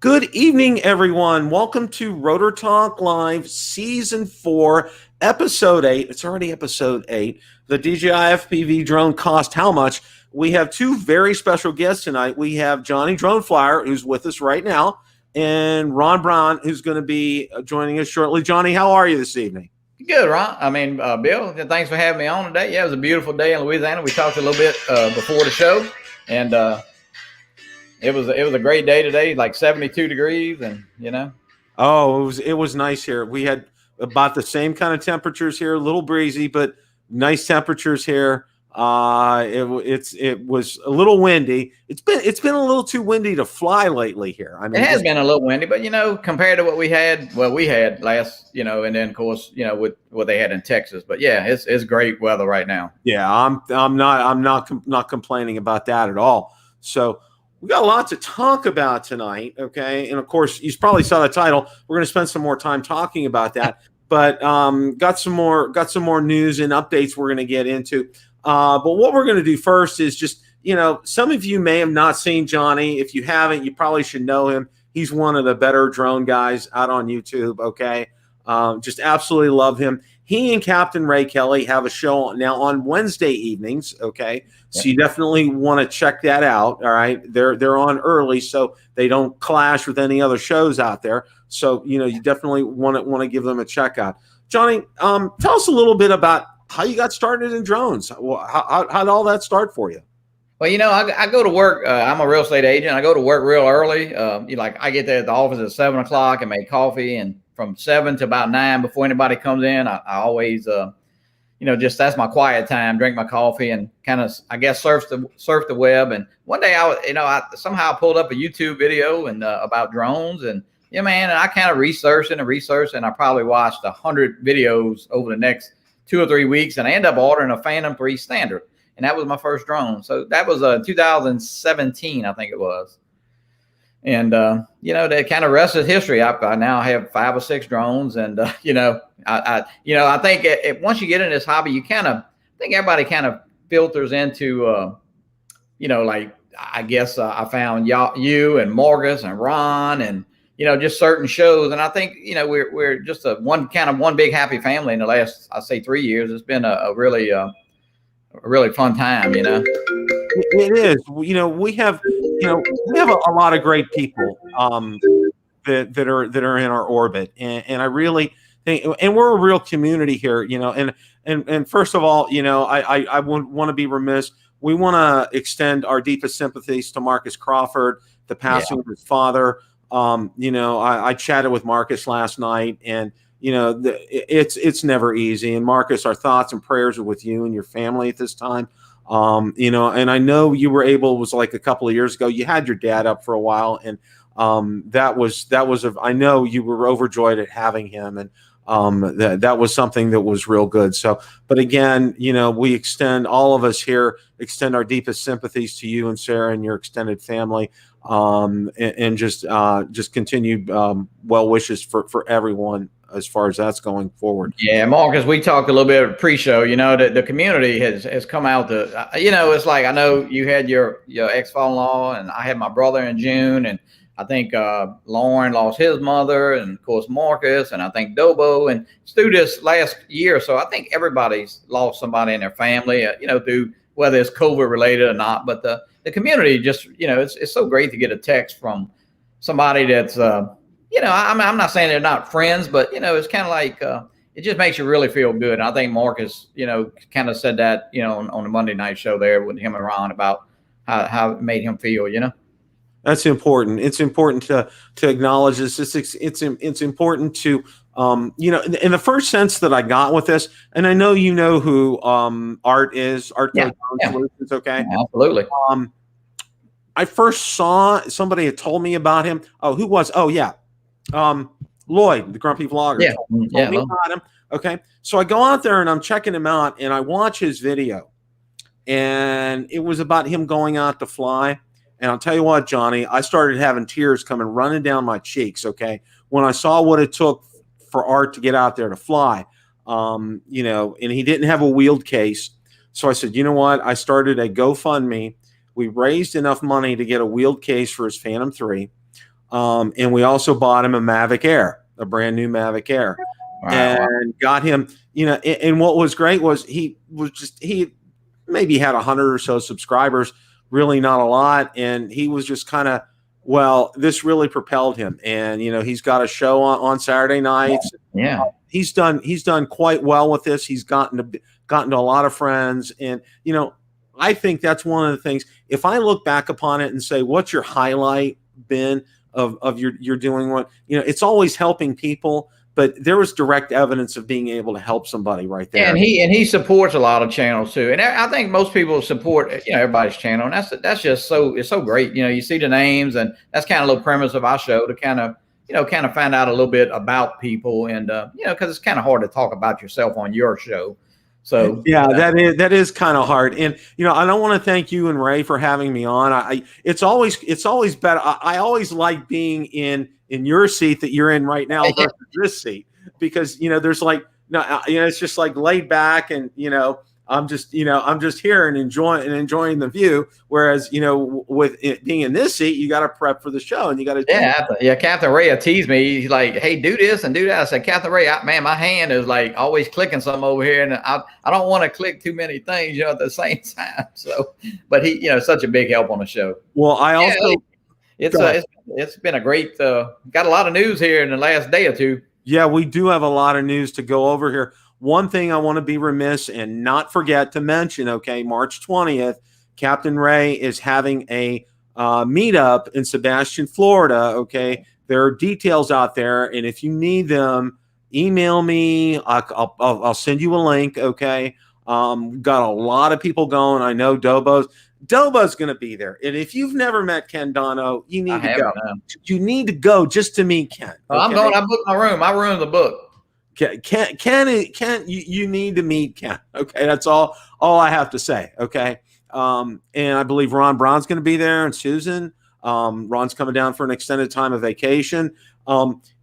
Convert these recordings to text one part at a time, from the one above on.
Good evening, everyone. Welcome to Rotor Talk Live Season 4, Episode 8. It's already Episode 8. The DJI FPV drone cost how much? We have two very special guests tonight. We have Johnny Drone Flyer, who's with us right now, and Ron Brown, who's going to be joining us shortly. Johnny, how are you this evening? Good, Ron. Bill, thanks for having me on today. Yeah, it was a beautiful day in Louisiana. We talked a little bit before the show, and it was a great day today, like 72 degrees, and Oh, it was nice here. We had about the same kind of temperatures here, a little breezy, but nice temperatures here. It was a little windy. It's been a little too windy to fly lately here. I mean, it has been a little windy, but compared to what we had last, and then of course, with what they had in Texas. But yeah, it's great weather right now. Yeah, I'm not complaining about that at all. So we got a lot to talk about tonight, okay? And of course, you probably saw the title. We're going to spend some more time talking about that, but got some more news and updates we're going to get into. But what we're going to do first is just, some of you may have not seen Johnny. If you haven't, you probably should know him. He's one of the better drone guys out on YouTube, okay? Just absolutely love him. He and Captain Ray Kelly have a show now on Wednesday evenings, okay? So you definitely want to check that out, all right? They're on early, so they don't clash with any other shows out there. So, you definitely want to give them a check out. Johnny, tell us a little bit about how you got started in drones. How did all that start for you? Well, I go to work. I'm a real estate agent. I go to work real early. I get there at the office at 7 o'clock and make coffee, and from 7 to about 9 before anybody comes in, I always, just that's my quiet time. Drink my coffee and kind of, I guess, surf the web. And one day I somehow pulled up a YouTube video and about drones, and and I kind of researched, and I probably watched 100 videos over the next 2 or 3 weeks, and I ended up ordering a Phantom 3 Standard, and that was my first drone. So that was 2017, I think it was. And that kind of rest is history. I now have 5 or 6 drones, and I think once you get in this hobby, I think everybody kind of filters into I guess I found you and Marcus and Ron and just certain shows, and I think we're just one big happy family in the last, I say, 3 years. It's been a really fun time. It is. We have a lot of great people that are in our orbit, and I really think, and we're a real community here. And first of all, I want to be remiss. We want to extend our deepest sympathies to Marcus Crawford, the passing of his father. I chatted with Marcus last night, and it's never easy. And Marcus, our thoughts and prayers are with you and your family at this time. And I know you were able, it was like a couple of years ago, you had your dad up for a while, and I know you were overjoyed at having him, and that was something that was real good. So, but again, we all of us here extend our deepest sympathies to you and Sarah and your extended family, and just continued well wishes for everyone as far as that's going forward. Yeah, Marcus, we talked a little bit of pre-show. The community has come out to, it's like, I know you had your ex-father-in-law, and I had my brother in June, and I think Lauren lost his mother, and of course Marcus, and I think Dobo, and through this last year or so, I think everybody's lost somebody in their family, through whether it's COVID related or not. But the community just, it's so great to get a text from somebody that's, I'm not saying they're not friends, but it's kind of like it just makes you really feel good. And I think Marcus, kind of said that, on the Monday night show there with him and Ron about how it made him feel. That's important. It's important to acknowledge this. It's important to in the first sense that I got with this, and I know who Art is. Art Solutions, okay? Yeah, absolutely. I first saw, somebody had told me about him. Oh, who was? Oh, yeah. Lloyd, the Grumpy Vlogger. Yeah. Told me about him. Okay. So I go out there and I'm checking him out, and I watch his video, and it was about him going out to fly. And I'll tell you what, Johnny, I started having tears coming running down my cheeks. Okay. When I saw what it took for Art to get out there to fly, and he didn't have a wheeled case. So I said, you know what? I started a GoFundMe. We raised enough money to get a wheeled case for his Phantom 3. And we also bought him a Mavic Air, a brand new Mavic Air. Wow. And got him, and what was great was he maybe had 100 or so subscribers, really not a lot. And he was just kind of, well, this really propelled him. And, he's got a show on Saturday nights. Yeah. He's done quite well with this. He's gotten to a lot of friends. And, I think that's one of the things, if I look back upon it and say, what's your highlight been of your doing what, it's always helping people. But there was direct evidence of being able to help somebody right there. And he supports a lot of channels too. And I think most people support, everybody's channel. And that's just it's so great. You see the names, and that's kind of a little premise of our show to kind of find out a little bit about people. And, because it's kind of hard to talk about yourself on your show. So yeah, that is kind of hard. And, I don't want to thank you and Ray for having me on. It's always better. I always like being in your seat that you're in right now versus this seat, because, there's it's just like laid back, and, I'm just here and enjoying the view. Whereas, with it being in this seat, you got to prep for the show, and you got to. Yeah. Captain Ray teased me. He's like, "Hey, do this and do that." I said, "Captain Ray, man, my hand is like always clicking something over here, and I don't want to click too many things, at the same time." So, but he, such a big help on the show. Well, I also. It's been a great, got a lot of news here in the last day or two. Yeah, we do have a lot of news to go over here. One thing I want to be remiss and not forget to mention, okay, March 20th, Captain Ray is having a meetup in Sebastian, Florida, okay? There are details out there, and if you need them, email me. I'll send you a link, okay? Got a lot of people going. I know Dobo's going to be there. And if you've never met Ken Dono, you need to go. You need to go just to meet Ken. Okay? I'm going. I booked my room. My room's a book. Ken, you need to meet Ken. Okay, that's all I have to say. Okay, and I believe Ron Braun's going to be there, and Susan. Ron's coming down for an extended time of vacation.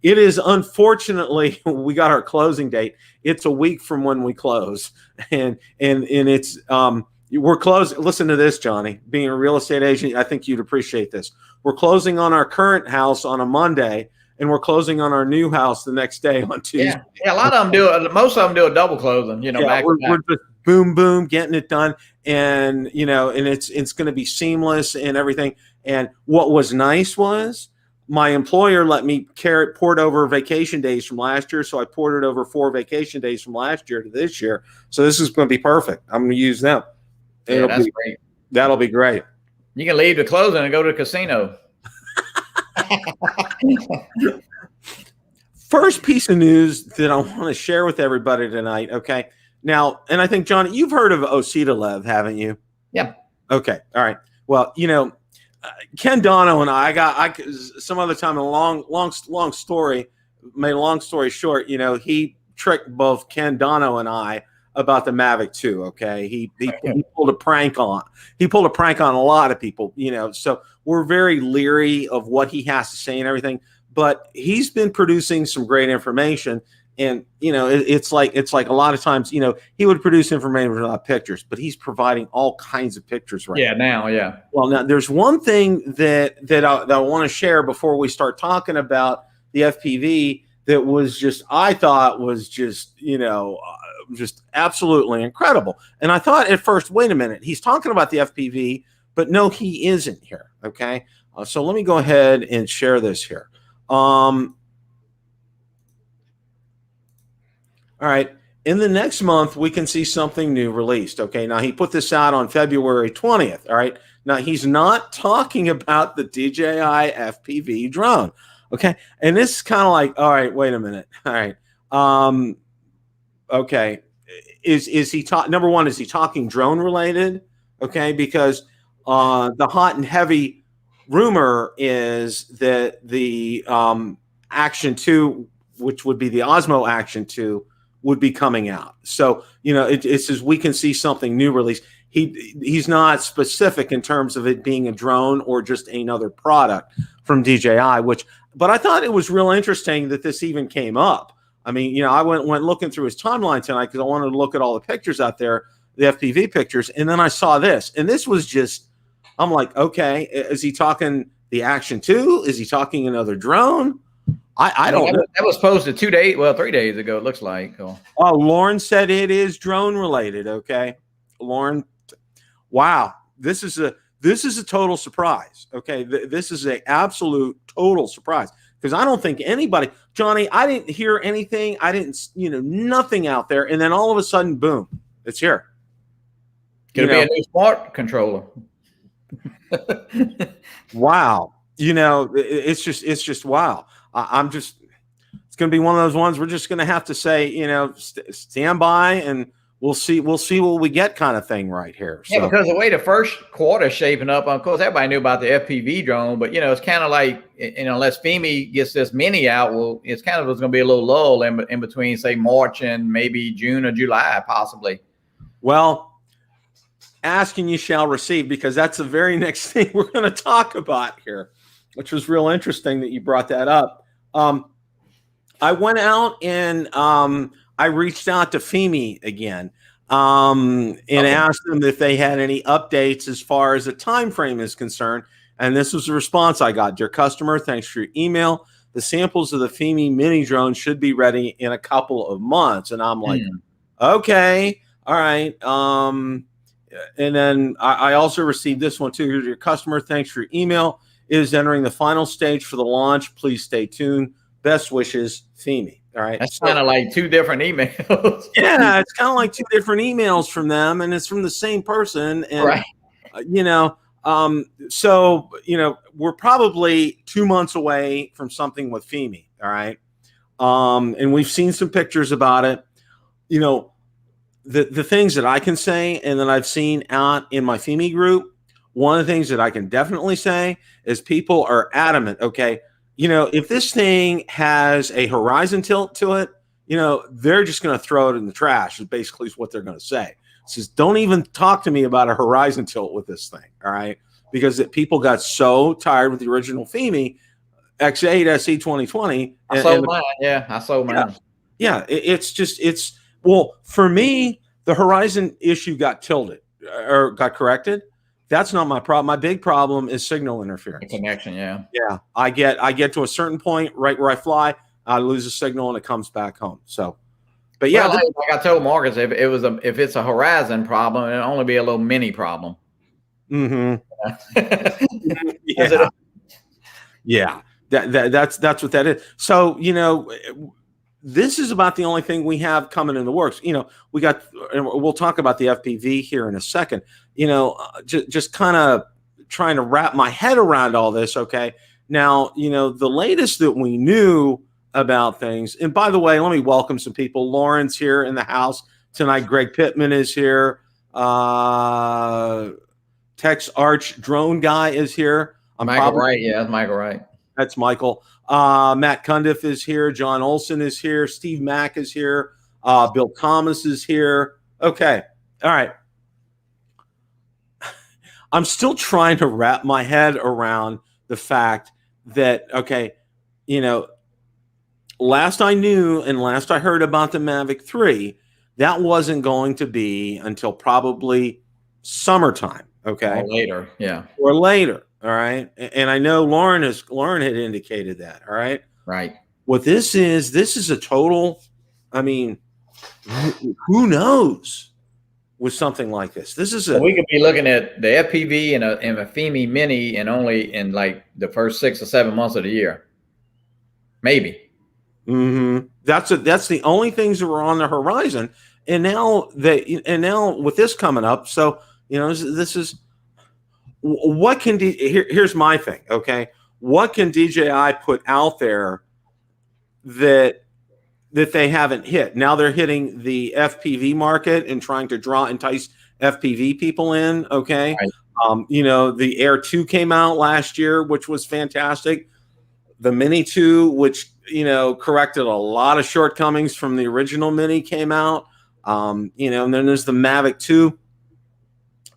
It is, unfortunately, we got our closing date. It's a week from when we close, and it's we're closing. Listen to this, Johnny. Being a real estate agent, I think you'd appreciate this. We're closing on our current house on a Monday, and we're closing on our new house the next day on Tuesday. Yeah, a lot of them do it. Most of them do a double closing. We're just boom, getting it done, and and it's going to be seamless and everything. And what was nice was my employer let me port over vacation days from last year, so I ported over 4 vacation days from last year to this year. So this is going to be perfect. I'm going to use them. Yeah, that's great. That'll be great. You can leave the closing and go to the casino. First piece of news that I want to share with everybody tonight. Okay. Now, and I think, Johnny, you've heard of Osita, haven't you? Yeah. Okay. All right. Well, Ken Dono and I some other time, a long story, made a long story short, he tricked both Ken Dono and I about the Mavic 2. Okay. He pulled a prank on a lot of people, so we're very leery of what he has to say and everything, but he's been producing some great information. And, it's like a lot of times, he would produce information without pictures, but he's providing all kinds of pictures right now. Now. Yeah. Well, now there's one thing that I want to share before we start talking about the FPV that was just, I thought was just, just absolutely incredible. And I thought at first, wait a minute, he's talking about the FPV, but no, he isn't here. Okay. So let me go ahead and share this here. All right. In the next month, we can see something new released. Okay. Now, he put this out on February 20th. All right. Now, he's not talking about the DJI FPV drone. Okay. And this is kind of like, all right, wait a minute. All right. Okay. Is he number one, is he talking drone related? Okay. Because the hot and heavy rumor is that the Action 2, which would be the Osmo Action 2, would be coming out. So, it says we can see something new released. He's not specific in terms of it being a drone or just another product from DJI, but I thought it was real interesting that this even came up. I mean, I went looking through his timeline tonight because I wanted to look at all the pictures out there, the FPV pictures, and then I saw this, and this was just, I'm like, okay, is he talking the Action 2? Is he talking another drone? I don't know. That was posted 3 days ago, it looks like. Oh, Lauren said it is drone related. Okay. Lauren, wow. This is a total surprise. Okay. This is an absolute total surprise because I don't think anybody, Johnny, I didn't hear anything. I didn't, nothing out there. And then all of a sudden, boom, it's here. Could it be a new smart controller? Wow. It's just wow. It's going to be one of those ones we're just going to have to say, stand by and we'll see what we get kind of thing right here. Yeah, because the way the first quarter is shaping up, of course, everybody knew about the FPV drone, but it's kind of like, unless Fimi gets this mini out, well, it's kind of going to be a little lull in between, say, March and maybe June or July, possibly. Well, ask and you shall receive, because that's the very next thing we're going to talk about here, which was real interesting that you brought that up. I went out and I reached out to Fimi again and asked them if they had any updates as far as the time frame is concerned. And this was the response I got. Dear customer, thanks for your email. The samples of the Fimi mini drone should be ready in a couple of months. And I'm like, okay, all right. And then I also received this one too. Dear customer, thanks for your email. It is entering the final stage for the launch. Please stay tuned. Best wishes, Fimi. All right. That's kind of like two different emails. Yeah, it's kind of like two different emails from them, and it's from the same person. And right. So we're probably 2 months away from something with Fimi. All right. And we've seen some pictures about it. The things that I can say and that I've seen out in my Fimi group, one of the things that I can definitely say is people are adamant. Okay. If this thing has a horizon tilt to it, they're just going to throw it in the trash is basically what they're going to say. It says, don't even talk to me about a horizon tilt with this thing. All right. Because people got so tired with the original Fimi X8 SE 2020. I sold mine. Yeah. I sold mine. Yeah. Well, for me, the horizon issue got tilted or got corrected. That's not my problem. My big problem is signal interference. The connection, yeah. Yeah. I get to a certain point right where I fly, I lose a signal and it comes back home. So, but yeah. Well, like I told Marcus, if it's a horizon problem, it'll only be a little mini problem. Mm-hmm. Yeah. Yeah. That's what that is. So, this is about the only thing we have coming in the works. We'll talk about the FPV here in a second, just kind of trying to wrap my head around all this. Okay. Now, the latest that we knew about things, and by the way, let me welcome some people. Lauren's here in the house tonight. Greg Pittman is here. Tex Arch Drone Guy is here. Michael Wright. Yeah, that's Michael Wright. That's Michael. Matt Cundiff is here. John Olson is here. Steve Mack is here. Bill Thomas is here. Okay. All right. I'm still trying to wrap my head around the fact that, okay, last I knew and last I heard about the Mavic 3, that wasn't going to be until probably summertime. Okay. Or later. Yeah. Or later. All right. And I know Lauren had indicated that. All right. Right. What this is a total, who knows with something like this? This is we could be looking at the FPV and a Fimi mini and only in like the first 6 or 7 months of the year. Maybe. Mm-hmm. That's the only things that were on the horizon. And now with this coming up, so this is what can here's my thing, okay? What can DJI put out there that they haven't hit? Now they're hitting the FPV market and trying to entice FPV people in, okay? Right. The Air 2 came out last year, which was fantastic. The Mini 2, which corrected a lot of shortcomings from the original Mini, came out. And then there's the Mavic 2.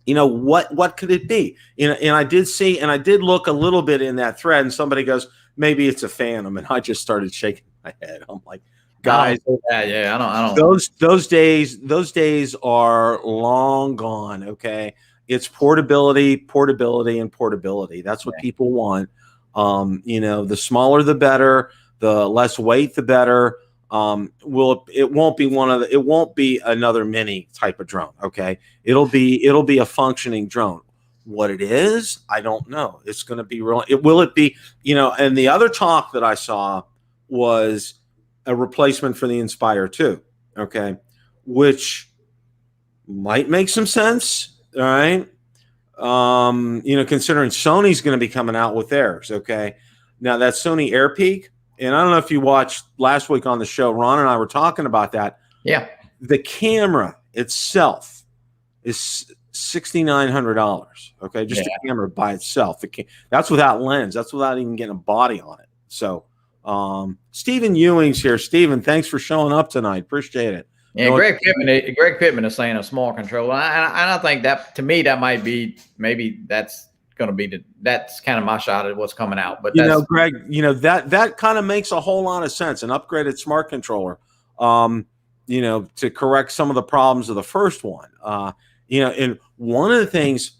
What could it be? And I did see, and I did look a little bit in that thread, and somebody goes, maybe it's a Phantom, and I just started shaking my head. I'm like, guys, I don't. Those days are long gone. Okay, it's portability, and portability. That's what people want. You know, the smaller the better, the less weight the better. It won't be another mini type of drone. Okay, it'll be a functioning drone. What it is, I don't know. It's going to be real. Will it be, you know, and the other talk that I saw was a replacement for the Inspire 2. Okay, which might make some sense. All right. You know, considering Sony's going to be coming out with theirs. Okay. Now that Sony AirPeak, and I don't know if you watched last week on the show, Ron and I were talking about that. Yeah. The camera itself is $6,900. Okay. Just the camera by itself. That's without lens. That's without even getting a body on it. So, Stephen Ewing's here. Stephen, thanks for showing up tonight. Appreciate it. Yeah, Greg Pittman is saying a small controller. And I think that, to me, that might be, maybe that's going to be that's kind of my shot at what's coming out. But you know, Greg, you know, that kind of makes a whole lot of sense. An upgraded smart controller, you know, to correct some of the problems of the first one. You know, and one of the things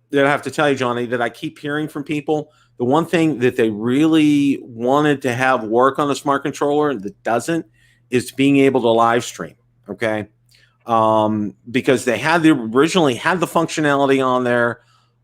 that I have to tell you, Johnny, that I keep hearing from people, the one thing that they really wanted to have work on the smart controller that doesn't is being able to live stream. Okay. Because they originally had the functionality on there.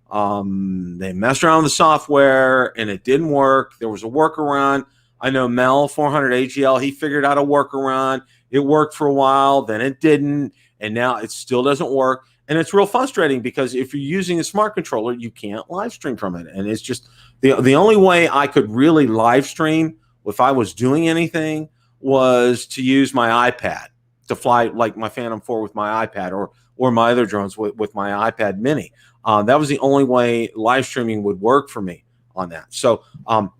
They messed around with the software and it didn't work. There was a workaround. I know Mel 400 AGL, he figured out a workaround. It worked for a while, then it didn't. And now it still doesn't work. And it's real frustrating because if you're using a smart controller, you can't live stream from it. And it's just the only way I could really live stream if I was doing anything was to use my iPad to fly like my Phantom 4 with my iPad or my other drones with my iPad mini. That was the only way live streaming would work for me on that. So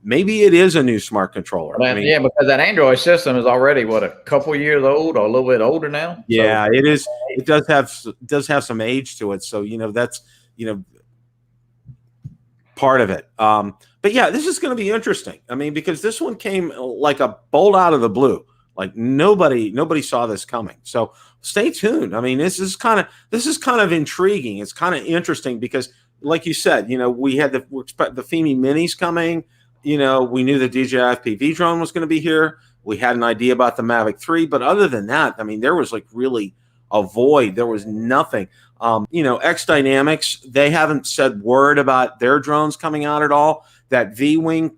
maybe it is a new smart controller. Well, yeah, because that Android system is already, what, a couple years old or a little bit older now? Yeah, it is. It does have some age to it. So, you know, that's, you know, part of it. But yeah, this is going to be interesting. I mean, because this one came like a bolt out of the blue. Like nobody saw this coming. So stay tuned. I mean, this is kind of intriguing. It's kind of interesting because, like you said, you know, we expect the Fimi minis coming. You know, we knew the DJI FPV drone was going to be here. We had an idea about the Mavic 3, but other than that, I mean, there was like really a void. There was nothing. You know, X Dynamics, they haven't said word about their drones coming out at all. That V-Wing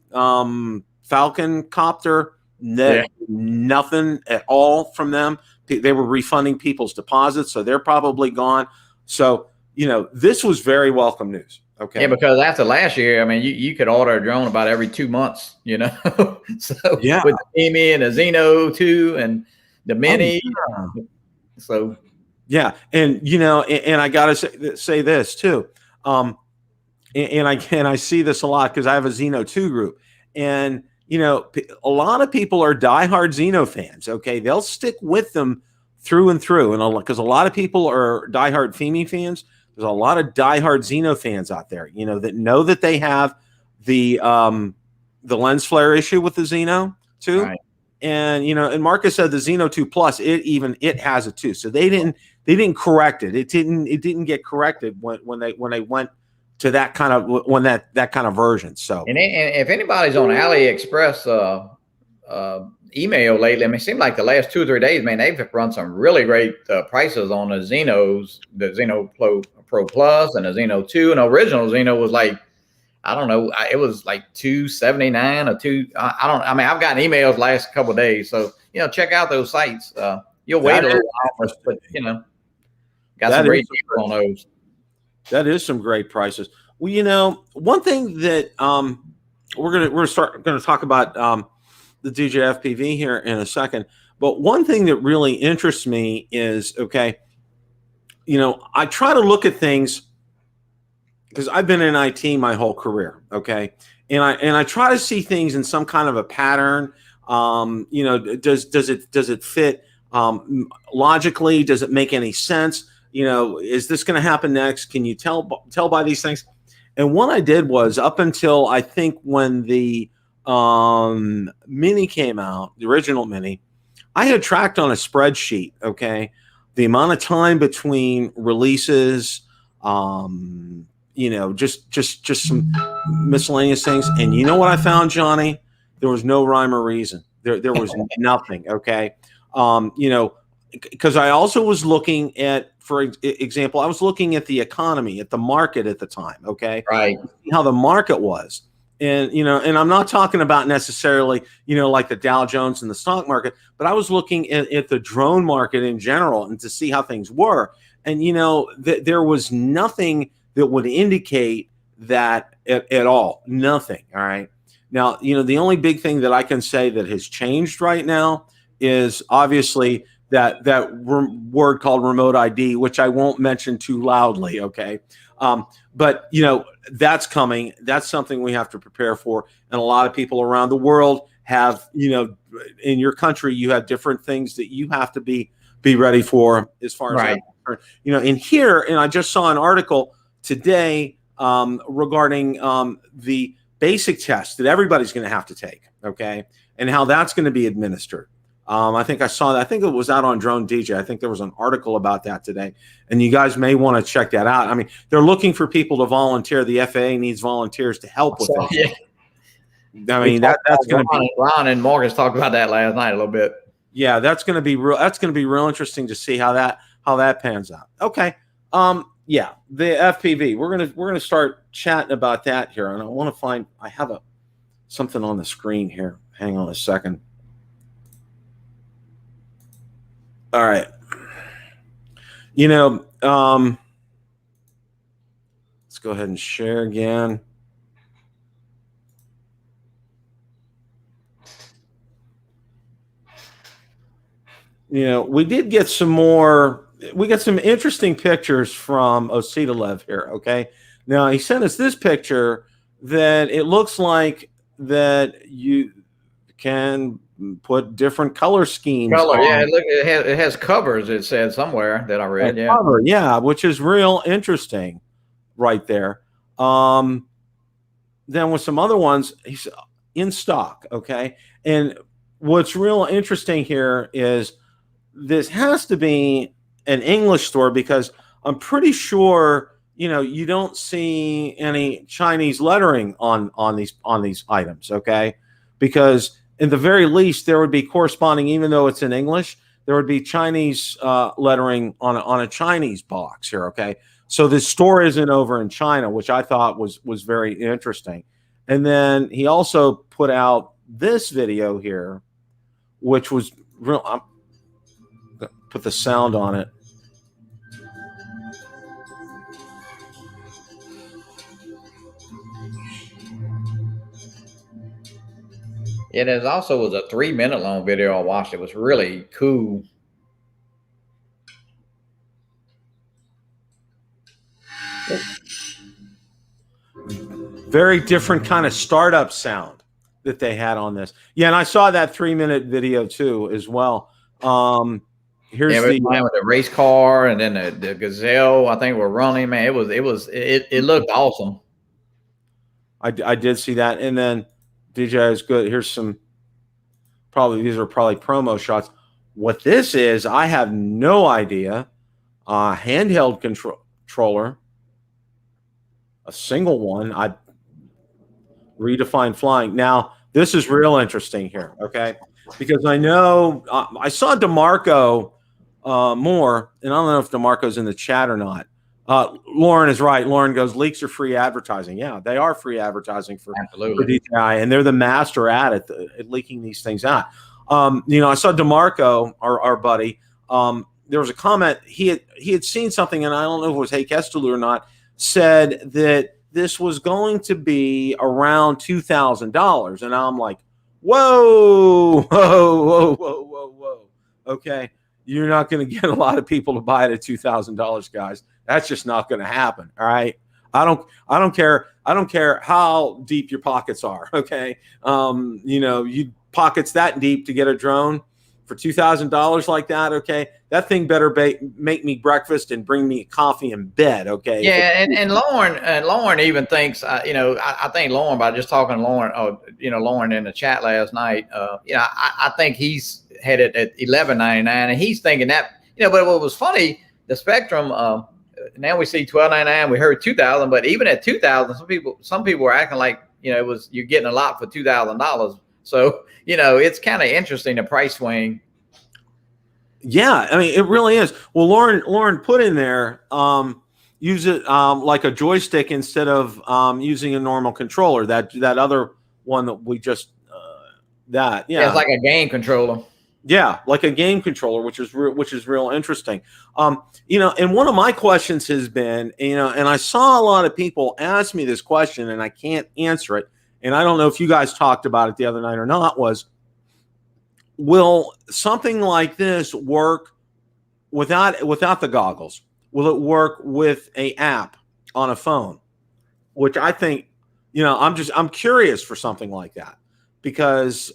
Falcon copter, nothing at all from them. They were refunding people's deposits, so they're probably gone. So, you know, this was very welcome news. Okay. Yeah, because after last year, I mean, you could order a drone about every 2 months, you know. So yeah, with the Fimi and the Xeno 2 and the Mini. Oh, yeah. So yeah, and you know, and I gotta say this too. And I see this a lot because I have a Xeno 2 group, and you know, a lot of people are diehard Xeno fans. Okay, they'll stick with them through and through, and because a lot of people are diehard Fimi fans. There's a lot of diehard Xeno fans out there, you know that they have the lens flare issue with the Xeno 2, right. And you know, and Marcus said the Xeno 2 Plus, it has it too. So they didn't correct it. It didn't get corrected when they went to that kind of version. So and if anybody's on AliExpress email lately, I mean, it seemed like the last 2 or 3 days, man, they've run some really great prices on the Xenos, the Xeno Pro Plus and the Xeno 2. And the original Xeno was like, I don't know, it was like $279 or I mean, I've gotten emails last couple of days. So, you know, check out those sites. You'll wait a little while, but you know, got some great deals on those. That is some great prices. Well, you know, one thing that we're gonna talk about the DJI FPV here in a second, but one thing that really interests me is, okay, you know, I try to look at things because I've been in IT my whole career, okay, and I try to see things in some kind of a pattern. You know, does it fit logically? Does it make any sense? You know, is this going to happen next? Can you tell by these things? And what I did was, up until I think when the Mini came out, the original Mini, I had tracked on a spreadsheet, okay, the amount of time between releases, just some miscellaneous things. And you know what I found, Johnny? There was no rhyme or reason. There was nothing. Okay. Because I also was looking at, for example, I was looking at the economy, at the market at the time. Okay. Right. How the market was. And, and I'm not talking about necessarily, like the Dow Jones and the stock market, but I was looking at the drone market in general and to see how things were. And, there was nothing that would indicate that at all. Nothing. All right. Now, the only big thing that I can say that has changed right now is obviously that word called remote ID, which I won't mention too loudly. Okay. But that's coming. That's something we have to prepare for. And a lot of people around the world have, in your country, you have different things that you have to be ready for as far as, in here. And I just saw an article today regarding the basic test that everybody's going to have to take. Okay. And how that's going to be administered. I think I saw that. I think it was out on Drone DJ. I think there was an article about that today, and you guys may want to check that out. I mean, they're looking for people to volunteer. The FAA needs volunteers to help with it. Yeah. I mean, that's going to be. Ron and Marcus talked about that last night a little bit. Yeah, that's going to be real. That's going to be real interesting to see how that pans out. Okay. Yeah, the FPV. We're gonna start chatting about that here, and I want to find. I have something on the screen here. Hang on a second. All right. Let's go ahead and share again. We did get some more. We got some interesting pictures from Ositalev here. Okay. Now he sent us this picture that it looks like that you can put different color schemes. Yeah, look, it has covers. It said somewhere that I read. Yeah, cover, yeah, which is real interesting, right there. Then with some other ones, he's in stock. Okay, and what's real interesting here is this has to be an English store because I'm pretty sure you don't see any Chinese lettering on these items. Okay, because in the very least, there would be corresponding, even though it's in English, there would be Chinese lettering on a Chinese box here. Okay, so this store isn't over in China, which I thought was very interesting. And then he also put out this video here, which was real. I'm gonna put the sound on it. Yeah, there's also was a 3-minute long video I watched. It was really cool. Very different kind of startup sound that they had on this. Yeah, and I saw that 3-minute video too as well. Here's the man with the race car, and then the gazelle. I think we're running. Man, it looked awesome. I did see that, and then DJI is good. Here's some. These are probably promo shots. What this is, I have no idea. Handheld controller, a single one. I redefine flying. Now this is real interesting here, okay? Because I know I saw DeMarco more, and I don't know if DeMarco's in the chat or not. Lauren is right. Lauren goes, leaks are free advertising. Yeah, they are free advertising for DJI, and they're the master at it, at leaking these things out. I saw DeMarco, our buddy. There was a comment he had seen something, and I don't know if it was Hey Kestelu or not, said that this was going to be around $2,000, and I'm like, whoa. Okay, you're not going to get a lot of people to buy it at $2,000, guys. That's just not going to happen. All right. I don't care. I don't care how deep your pockets are. Okay. You pockets that deep to get a drone for $2,000 like that. Okay. That thing better make me breakfast and bring me coffee in bed. Okay. Yeah. And Lauren even thinks, I think Lauren, by just talking to Lauren, Lauren in the chat last night, I think he's headed at $11.99, and he's thinking that, but what was funny, the Spectrum, now we see $12.99. We heard 2,000, but even at 2,000, some people were acting like, you know, you're getting a lot for $2,000. So, you know, it's kind of interesting, the price swing. Yeah, I mean, it really is. Well, Lauren put in there, use it like a joystick instead of using a normal controller. That other one that we just yeah, it's like a game controller. Yeah, like a game controller, which is real interesting. You know, and one of my questions has been, you know, and I saw a lot of people ask me this question, and I can't answer it. And I don't know if you guys talked about it the other night or not. Will something like this work without the goggles? Will it work with an app on a phone? Which I think, you know, I'm curious for something like that, because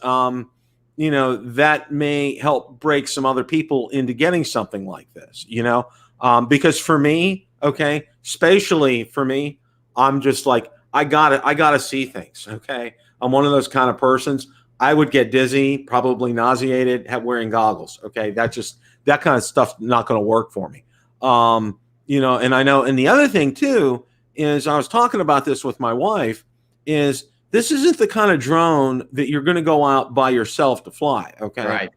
you know, that may help break some other people into getting something like this, you know, because for me, okay, spatially for me, I'm just like, I gotta see things. Okay. I'm one of those kind of persons. I would get dizzy, probably nauseated, wearing goggles. Okay. That kind of stuff not going to work for me. You know, and I know, and the other thing too, is I was talking about this with my wife, is this isn't the kind of drone that you're going to go out by yourself to fly, okay? Right.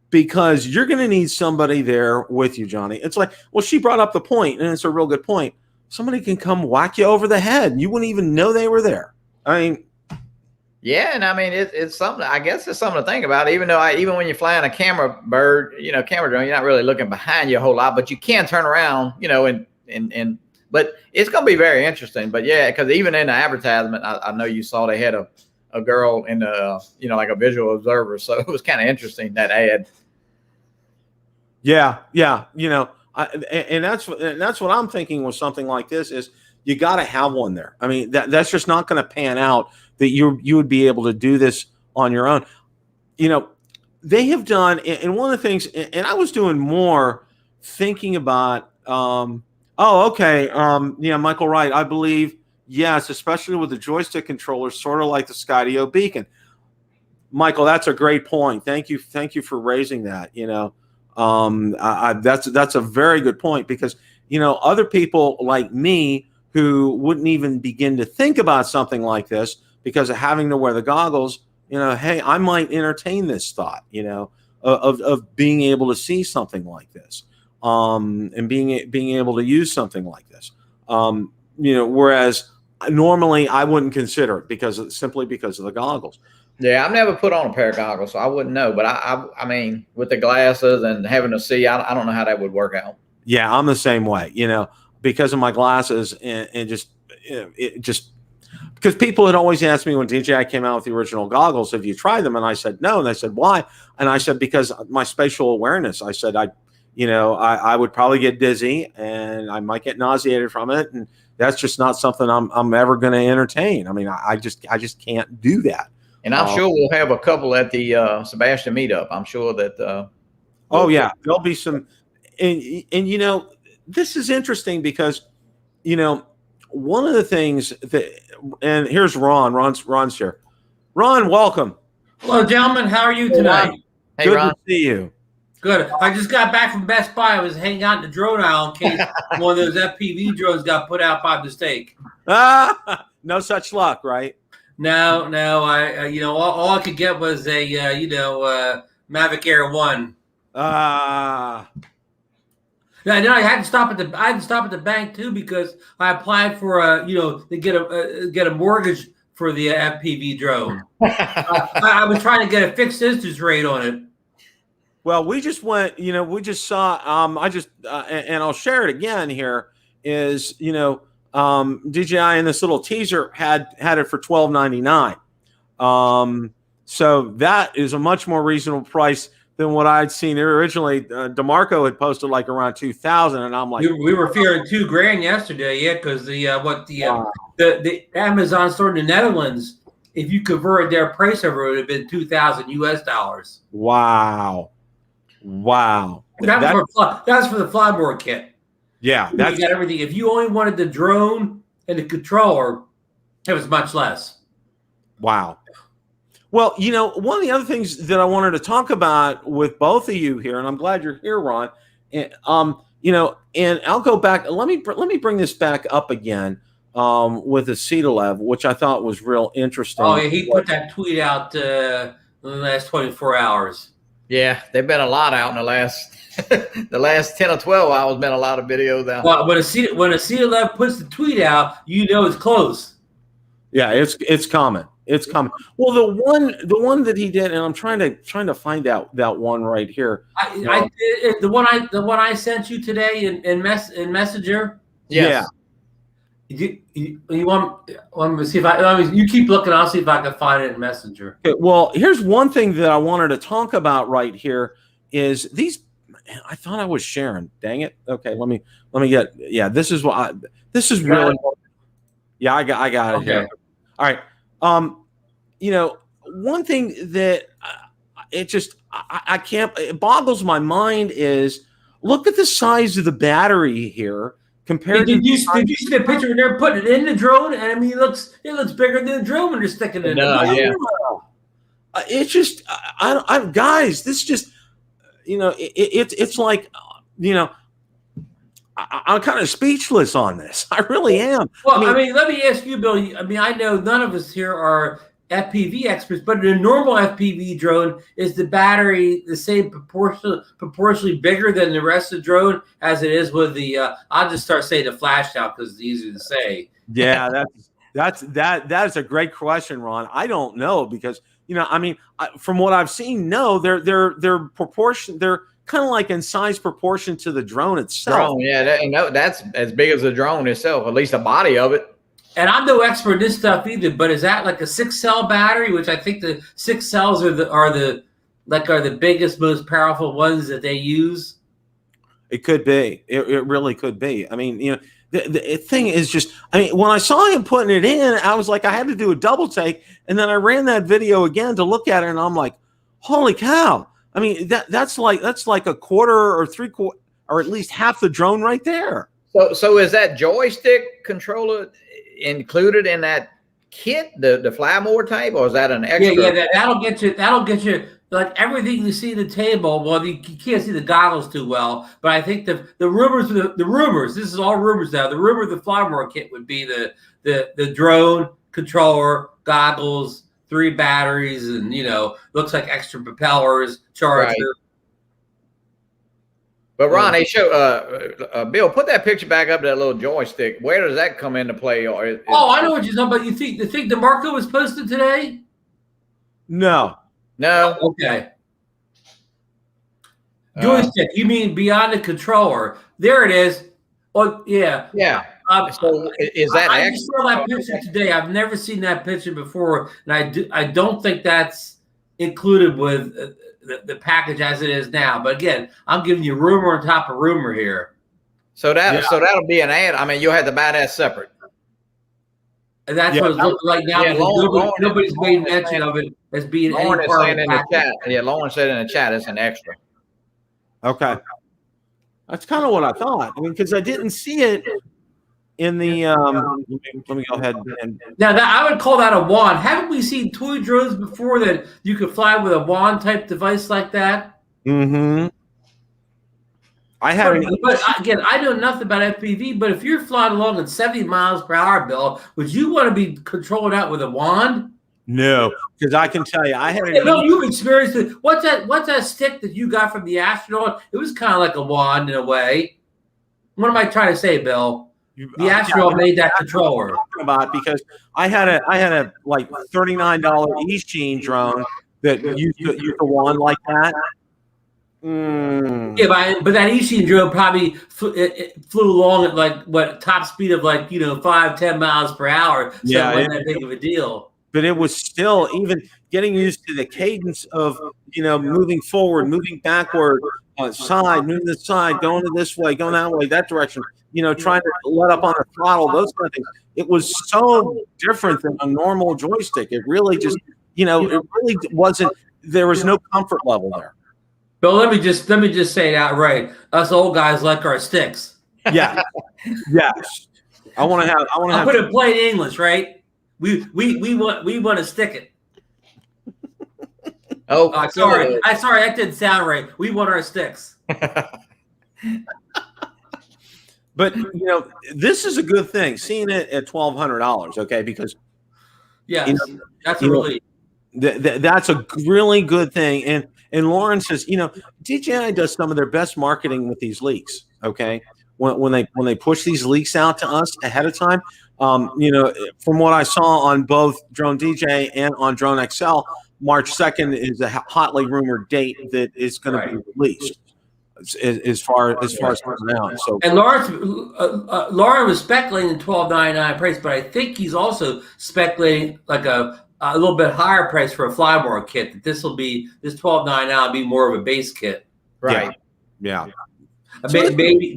Because you're going to need somebody there with you, Johnny. It's like, well, she brought up the point, and it's a real good point. Somebody can come whack you over the head, and you wouldn't even know they were there. I mean, yeah, and I mean it's something. I guess it's something to think about. Even when you're flying a camera bird, you know, camera drone, you're not really looking behind you a whole lot, but you can turn around, you know, and. But it's going to be very interesting. But yeah, because even in the advertisement, I know you saw they had a girl in the, you know, like a visual observer. So it was kind of interesting, that ad. Yeah. You know, and that's what I'm thinking with something like this is you got to have one there. I mean, that's just not going to pan out that you would be able to do this on your own. You know, they have done, and one of the things, and I was doing more thinking about, oh, okay. Yeah, Michael Wright, I believe, yes, especially with the joystick controller, sort of like the Skydio beacon. Michael, that's a great point. Thank you for raising that. You know, that's a very good point, because, you know, other people like me who wouldn't even begin to think about something like this because of having to wear the goggles, you know, hey, I might entertain this thought, you know, of being able to see something like this. And being able to use something like this, you know, whereas normally I wouldn't consider it simply because of the goggles. Yeah, I've never put on a pair of goggles, so I wouldn't know. But I mean, with the glasses and having to see, I don't know how that would work out. Yeah, I'm the same way, you know, because of my glasses and just, you know, it just, because people had always asked me when DJI came out with the original goggles, have you tried them? And I said no, and they said why? And I said because my spatial awareness. I said I would probably get dizzy and I might get nauseated from it. And that's just not something I'm ever going to entertain. I mean, I just can't do that. And I'm sure we'll have a couple at the Sebastian meetup. I'm sure that. Oh yeah, there'll be some, and you know, this is interesting because, you know, one of the things that, and here's Ron. Ron's here. Ron, welcome. Hello, gentlemen. How are you tonight? Hey, Good Ron. to see you. Good. I just got back from Best Buy. I was hanging out in the drone aisle in case one of those FPV drones got put out by mistake. No such luck, right? No. I you know, all I could get was a Mavic Air 1. Ah. Yeah, and then I had to stop at the bank too because I applied for to get a mortgage for the FPV drone. I was trying to get a fixed interest rate on it. Well, we just went, you know, we just saw, and I'll share it again here, is, you know, DJI in this little teaser had it for $12.99. So that is a much more reasonable price than what I'd seen originally. DeMarco had posted like around $2,000, and I'm like, we were fearing $2,000 yesterday, yeah, because the Amazon store in the Netherlands, if you converted their price over, it would have been $2,000 US. Wow. That was for the flyboard kit. Yeah, you got everything. If you only wanted the drone and the controller, it was much less. Wow. Well, you know, one of the other things that I wanted to talk about with both of you here, and I'm glad you're here, Ron. You and I'll go back. Let me bring this back up again with the Cedolev, which I thought was real interesting. Oh, yeah, he put that tweet out in the last 24 hours. Yeah, there've been a lot out in the last the last 10 or 12 hours. Been a lot of videos out. Well, when a Cedolev puts the tweet out, it's close. Yeah, it's common. It's common. Well, the one that he did, and I'm trying to find out that one right here. The one I sent you today in Messenger. Yes. Yeah. You want me to see if you keep looking. I'll see if I can find it in Messenger. Okay, well, here's one thing that I wanted to talk about right here is these. I thought I was sharing. Dang it. Okay, let me get. Yeah, this is really. Yeah, I got it Okay. here. All right. One thing that I can't. It boggles my mind is look at the size of the battery here. Compared did you see the picture when they're putting it in the drone? And I mean, it looks bigger than the drone when they're sticking it in. Yeah. It's just, guys, this just, it's like, I'm kind of speechless on this. I really am. Well, I mean, let me ask you, Bill. I mean, I know none of us here are FPV experts, but in a normal FPV drone, is the battery the same proportionally bigger than the rest of the drone as it is with the? I'll just start saying the flash out because it's easy to say. Yeah, that is a great question, Ron. I don't know because I mean, from what I've seen, no, they're proportion. They're kind of like in size proportion to the drone itself. That's as big as the drone itself, at least the body of it. And I'm no expert in this stuff either, but is that like a 6-cell battery? Which I think the 6 cells are the biggest, most powerful ones that they use. It could be. It really could be. I mean, the thing is just. I mean, when I saw him putting it in, I was like, I had to do a double take, and then I ran that video again to look at it, and I'm like, holy cow! I mean, that's like a quarter or 3/4, or at least half the drone right there. So is that joystick controller included in that kit, the fly more type, or is that an extra? Yeah, that'll get you like everything you see in the table. Well, you can't see the goggles too well, but I think the rumors. This is all rumors now. The rumor of the fly more kit would be the drone controller, goggles, 3 batteries, and looks like extra propellers, charger. Right. But Ron, they show Bill, put that picture back up to that little joystick. Where does that come into play? Or I know what you're talking about. You think the Marco was posted today? No. Okay. Joystick. You mean beyond the controller? There it is. Oh yeah. Yeah. So is that? I just saw that picture today. I've never seen that picture before, and I don't think that's included with the package as it is now. But again, I'm giving you rumor on top of rumor here. So that'll be an ad. I mean, you'll have to buy that separate. And that's what it's looking like now. Nobody's made mention of it as being Lauren any part of the package. Chat. Yeah, Lauren said in the chat it's an extra. Okay. That's kind of what I thought. I mean, because I didn't see it in the let me go ahead and now that I would call that a wand. Haven't we seen toy drones before that you could fly with a wand type device like that? Mm-hmm. I haven't. But again, I know nothing about FPV. But if you're flying along at 70 miles per hour, Bill, would you want to be controlling that with a wand? No, because I can tell you, I had. No, you've experienced it. What's that stick that you got from the astronaut? It was kind of like a wand in a way. What am I trying to say, Bill? The astronaut made that controller. About because I had a like $39 E-Sheen drone that used a wand like that. Yeah, but that E-Sheen drone probably flew along at like top speed of 5-10 miles per hour. So yeah, it wasn't that big of a deal. But it was still even getting used to the cadence of moving forward, moving backward, side, moving to the side, going this way, going that way, that direction. Trying to let up on the throttle, those kind of things. It was so different than a normal joystick. It really just, it really wasn't. There was no comfort level there. But let me just say it outright. Us old guys like our sticks. Yeah. Yes. I want to have. I'll put it plain English, right? We want to stick it. Oh, sorry, that didn't sound right. We want our sticks. But this is a good thing. Seeing it at $1,200, okay, because yes, that's a relief. That's a really good thing. And Lauren says, DJI does some of their best marketing with these leaks. Okay, when they push these leaks out to us ahead of time, from what I saw on both Drone DJ and on Drone XL, March 2nd is a hotly rumored date that is going to be released. As far as coming out. So, and Lauren was speculating $12.99 price, but I think he's also speculating like a little bit higher price for a Flyboard kit. That this $12.99 will be more of a base kit, right? Yeah. Maybe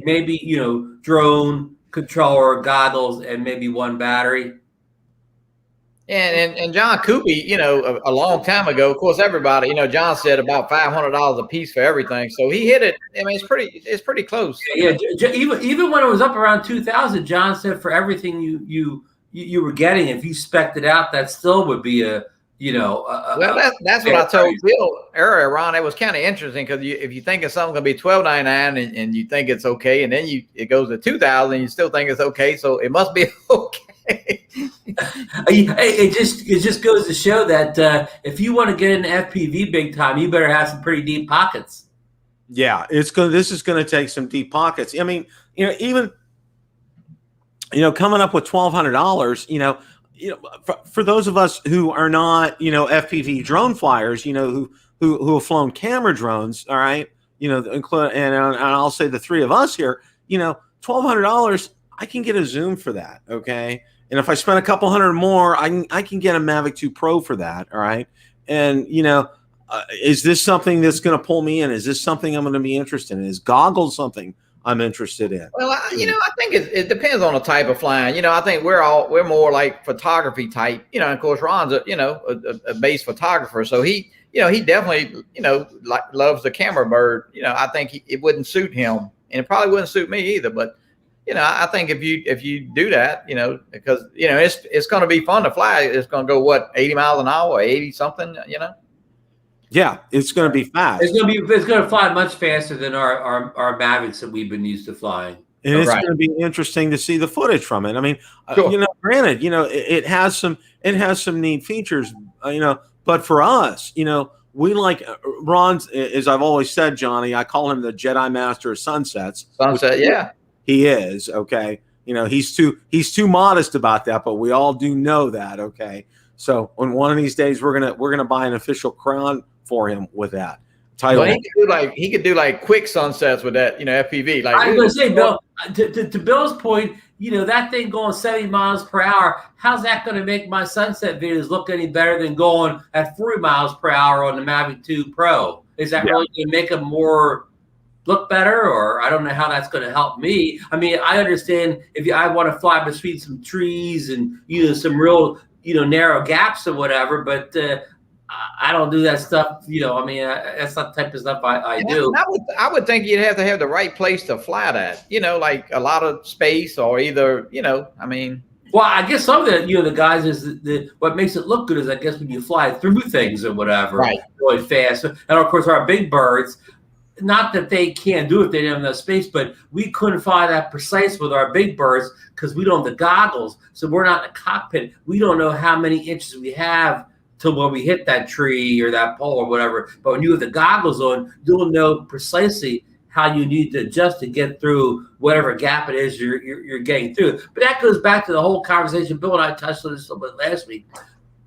drone controller, goggles, and maybe one battery. And John Coopy, a long time ago, of course, everybody, John said about $500 a piece for everything. So he hit it. I mean, it's pretty close. Yeah. Even when it was up around 2,000, John said for everything you were getting, if you spec'd it out, that still would be that's what I told Bill earlier, Ron. It was kind of interesting because if you think of something going to be $12.99 and you think it's okay, and then it goes to 2,000 and you still think it's okay, so it must be okay. It just goes to show that if you want to get into FPV big time, you better have some pretty deep pockets. Yeah, this is going to take some deep pockets. I mean, even coming up with $1,200, for those of us who are not FPV drone flyers, who have flown camera drones, all right, and I'll say the three of us here, $1,200, I can get a Zoom for that, okay. And if I spend a couple hundred more, I can get a Mavic 2 Pro for that. All right. And, is this something that's going to pull me in? Is this something I'm going to be interested in? Is goggles something I'm interested in? Well, I think it depends on the type of flying. I think we're more like photography type, of course, Ron's a base photographer. So he definitely, loves the camera bird. I think it wouldn't suit him, and it probably wouldn't suit me either. But I think if you do that, because it's going to be fun to fly. It's going to go 80 miles an hour, 80 something, Yeah, it's going to be fast. It's going to fly much faster than our Mavics that we've been used to flying. And it's going to be interesting to see the footage from it. I mean, sure. Granted, it has some neat features, but for us, we like Ron's, as I've always said, Johnny, I call him the Jedi Master of Sunsets. Sunset, yeah. He is, okay. He's too modest about that, but we all do know that, okay. So on one of these days, we're gonna buy an official crown for him with that title. Well, he could do quick sunsets with that, FPV. I was gonna say, Bill, to Bill's point, that thing going 70 miles per hour. How's that going to make my sunset videos look any better than going at 40 miles per hour on the Mavic 2 Pro? Is that really going to make them more look better, or I don't know how that's going to help me. I mean, I understand if I want to fly between some trees and some real narrow gaps or whatever, but I don't do that stuff. I mean, that's not the type of stuff I do. I would think you'd have to have the right place to fly that. Like a lot of space, or either I mean. Well, I guess some of the guys is what makes it look good is I guess when you fly through things or whatever, right, really fast. And of course, our big birds. Not that they can't do it, they don't have enough space, but we couldn't fly that precise with our big birds because we don't have the goggles. So we're not in the cockpit. We don't know how many inches we have till when we hit that tree or that pole or whatever. But when you have the goggles on, you'll know precisely how you need to adjust to get through whatever gap it is you're getting through. But that goes back to the whole conversation. Bill and I touched on this a little bit last week.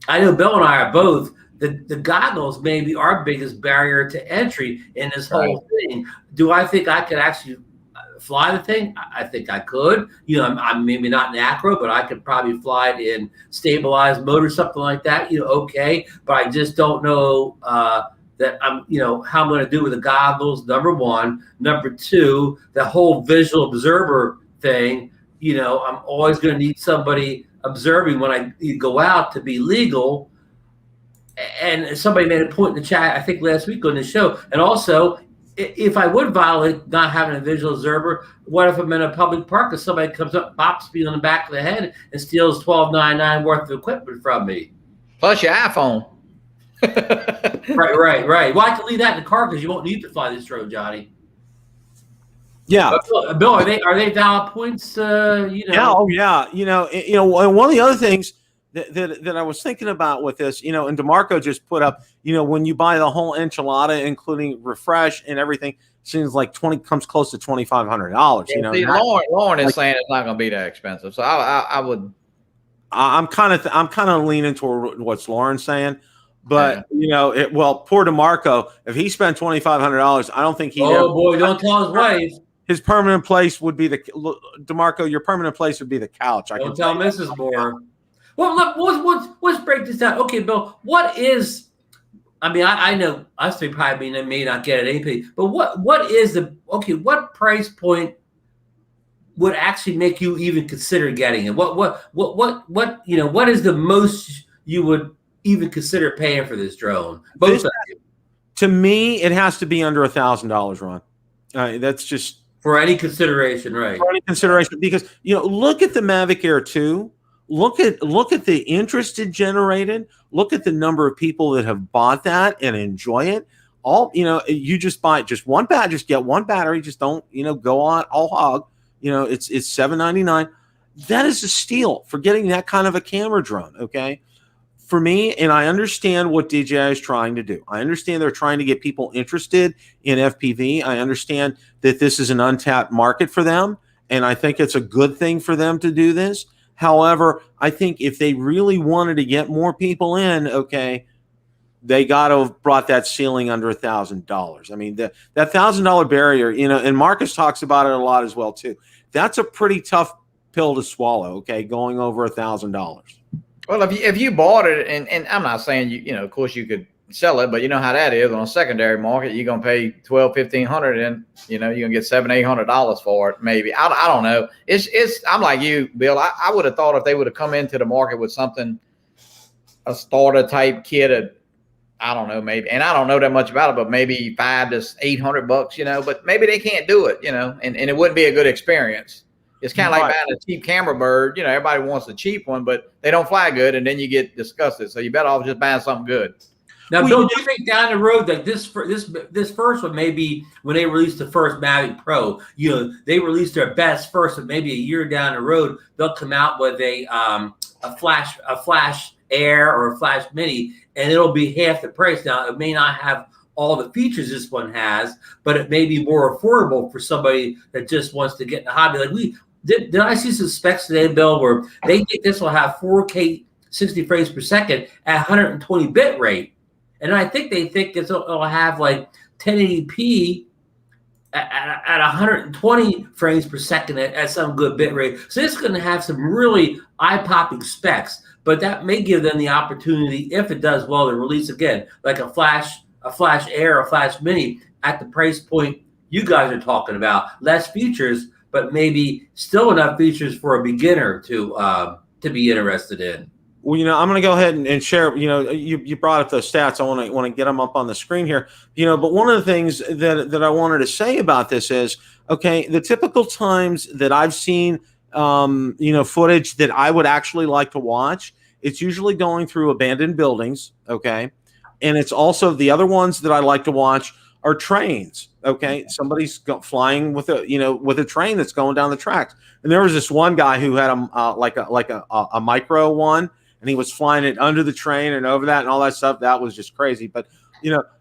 I know Bill and I are both. The goggles may be our biggest barrier to entry in this whole thing. Do I think I could actually fly the thing? I think I could. I'm maybe not in acro, but I could probably fly it in stabilized mode or something like that. Okay. But I just don't know that I'm, how I'm going to do with the goggles. Number one. Number two, the whole visual observer thing. I'm always going to need somebody observing when I go out to be legal. And somebody made a point in the chat, I think last week on the show. And also, if I would violate not having a visual observer, what if I'm in a public park and somebody comes up, bops me on the back of the head and steals $12.99 worth of equipment from me? Plus your iPhone. Right. Well, I can leave that in the car because you won't need to fly this drone, Johnny. Yeah. Bill, are they valid points? Yeah. Oh, yeah. And one of the other things that I was thinking about with this, and DeMarco just put up, when you buy the whole enchilada, including refresh and everything, seems like comes close to $2,500. Yeah, see, Lauren is saying it's not going to be that expensive, so I would. I'm kind of leaning toward what's Lauren's saying, but poor DeMarco, if he spent $2,500, I don't think he. Oh boy, don't tell his wife. His permanent place would be DeMarco. Your permanent place would be the couch. Don't tell Mrs. Moore. Well, look, let's break this down. Okay, Bill, what is? I mean, I know us three probably may not get it AP, but what is what price point would actually make you even consider getting it? What is the most you would even consider paying for this drone? Both of you. To me, it has to be under $1,000, Ron. That's just for any consideration, right? For any consideration, because look at the Mavic Air 2. Look at the interest it generated. Look at the number of people that have bought that and enjoy it. You just buy just one battery, just get one battery. Just don't go on all hog. It's $799. That is a steal for getting that kind of a camera drone. Okay, for me, and I understand what DJI is trying to do. I understand they're trying to get people interested in FPV. I understand that this is an untapped market for them, and I think it's a good thing for them to do this. However, I think if they really wanted to get more people in, okay, they got to have brought that ceiling under $1,000. I mean, that $1,000 barrier, and Marcus talks about it a lot as well too. That's a pretty tough pill to swallow. Okay, going over $1,000. Well, if you bought it, and I'm not saying of course you could sell it, but you know how that is on a secondary market. You're gonna pay $1,200-$1,500, and you're gonna get $700-$800 for it. Maybe I don't know. It's I'm like you, Bill. I would have thought if they would have come into the market with something, a starter type kit, I don't know, maybe, and I don't know that much about it, but maybe $500 to $800, but maybe they can't do it, and it wouldn't be a good experience. It's kind of like buying a cheap camera bird. Everybody wants a cheap one, but they don't fly good, and then you get disgusted. So you better off just buying something good. Now, Bill, do you think down the road, like this first one, maybe when they released the first Mavic Pro, they released their best first, and maybe a year down the road, they'll come out with a Flash Air or a Flash Mini, and it'll be half the price. Now, it may not have all the features this one has, but it may be more affordable for somebody that just wants to get in the hobby. Like did I see some specs today, Bill, where they think this will have 4K 60 frames per second at 120 bit rate. And I think they think it'll have like 1080p at 120 frames per second at some good bit rate. So it's going to have some really eye-popping specs, but that may give them the opportunity, if it does well, to release again like a Flash Air or Flash Mini at the price point you guys are talking about. Less features, but maybe still enough features for a beginner to be interested in. Well, I'm going to go ahead and share. You brought up those stats. I want to get them up on the screen here. But one of the things that I wanted to say about this is, okay, the typical times that I've seen, footage that I would actually like to watch, it's usually going through abandoned buildings. Okay, and it's also the other ones that I like to watch are trains. Okay, somebody's flying with a train that's going down the tracks. And there was this one guy who had a micro one. And he was flying it under the train and over that and all that stuff. That was just crazy. But,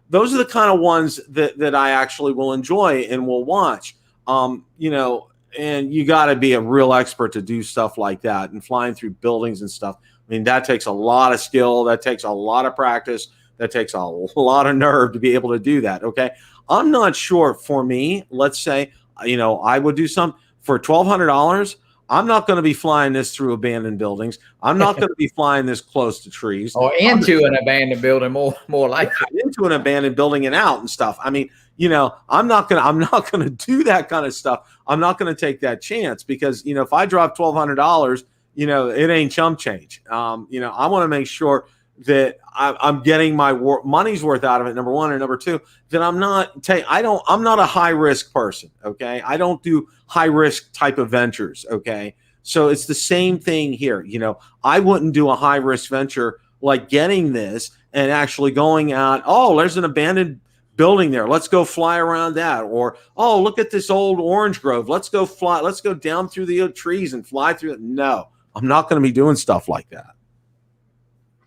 those are the kind of ones that I actually will enjoy and will watch. And you got to be a real expert to do stuff like that and flying through buildings and stuff. I mean, that takes a lot of skill. That takes a lot of practice. That takes a lot of nerve to be able to do that. Okay. I'm not sure for me, let's say, I would do some for $1,200. I'm not going to be flying this through abandoned buildings. I'm not going to be flying this close to trees. Or into an abandoned building, more like into an abandoned building and out and stuff. I mean, I'm not going to do that kind of stuff. I'm not going to take that chance because, if I drop $1,200, it ain't chump change. I want to make sure that I'm getting my money's worth out of it. Number one, and number two, that I'm not a high risk person. Okay. I don't do high risk type of ventures. Okay. So it's the same thing here. I wouldn't do a high risk venture like getting this and actually going out. Oh, there's an abandoned building there. Let's go fly around that. Or, oh, look at this old orange grove. Let's go fly. Let's go down through the trees and fly through it. No, I'm not going to be doing stuff like that.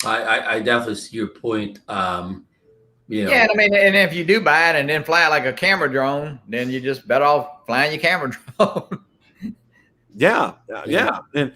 I definitely see your point. You know. Yeah, I mean, and if you do buy it and then fly it like a camera drone, then you just better off flying your camera drone. Yeah. And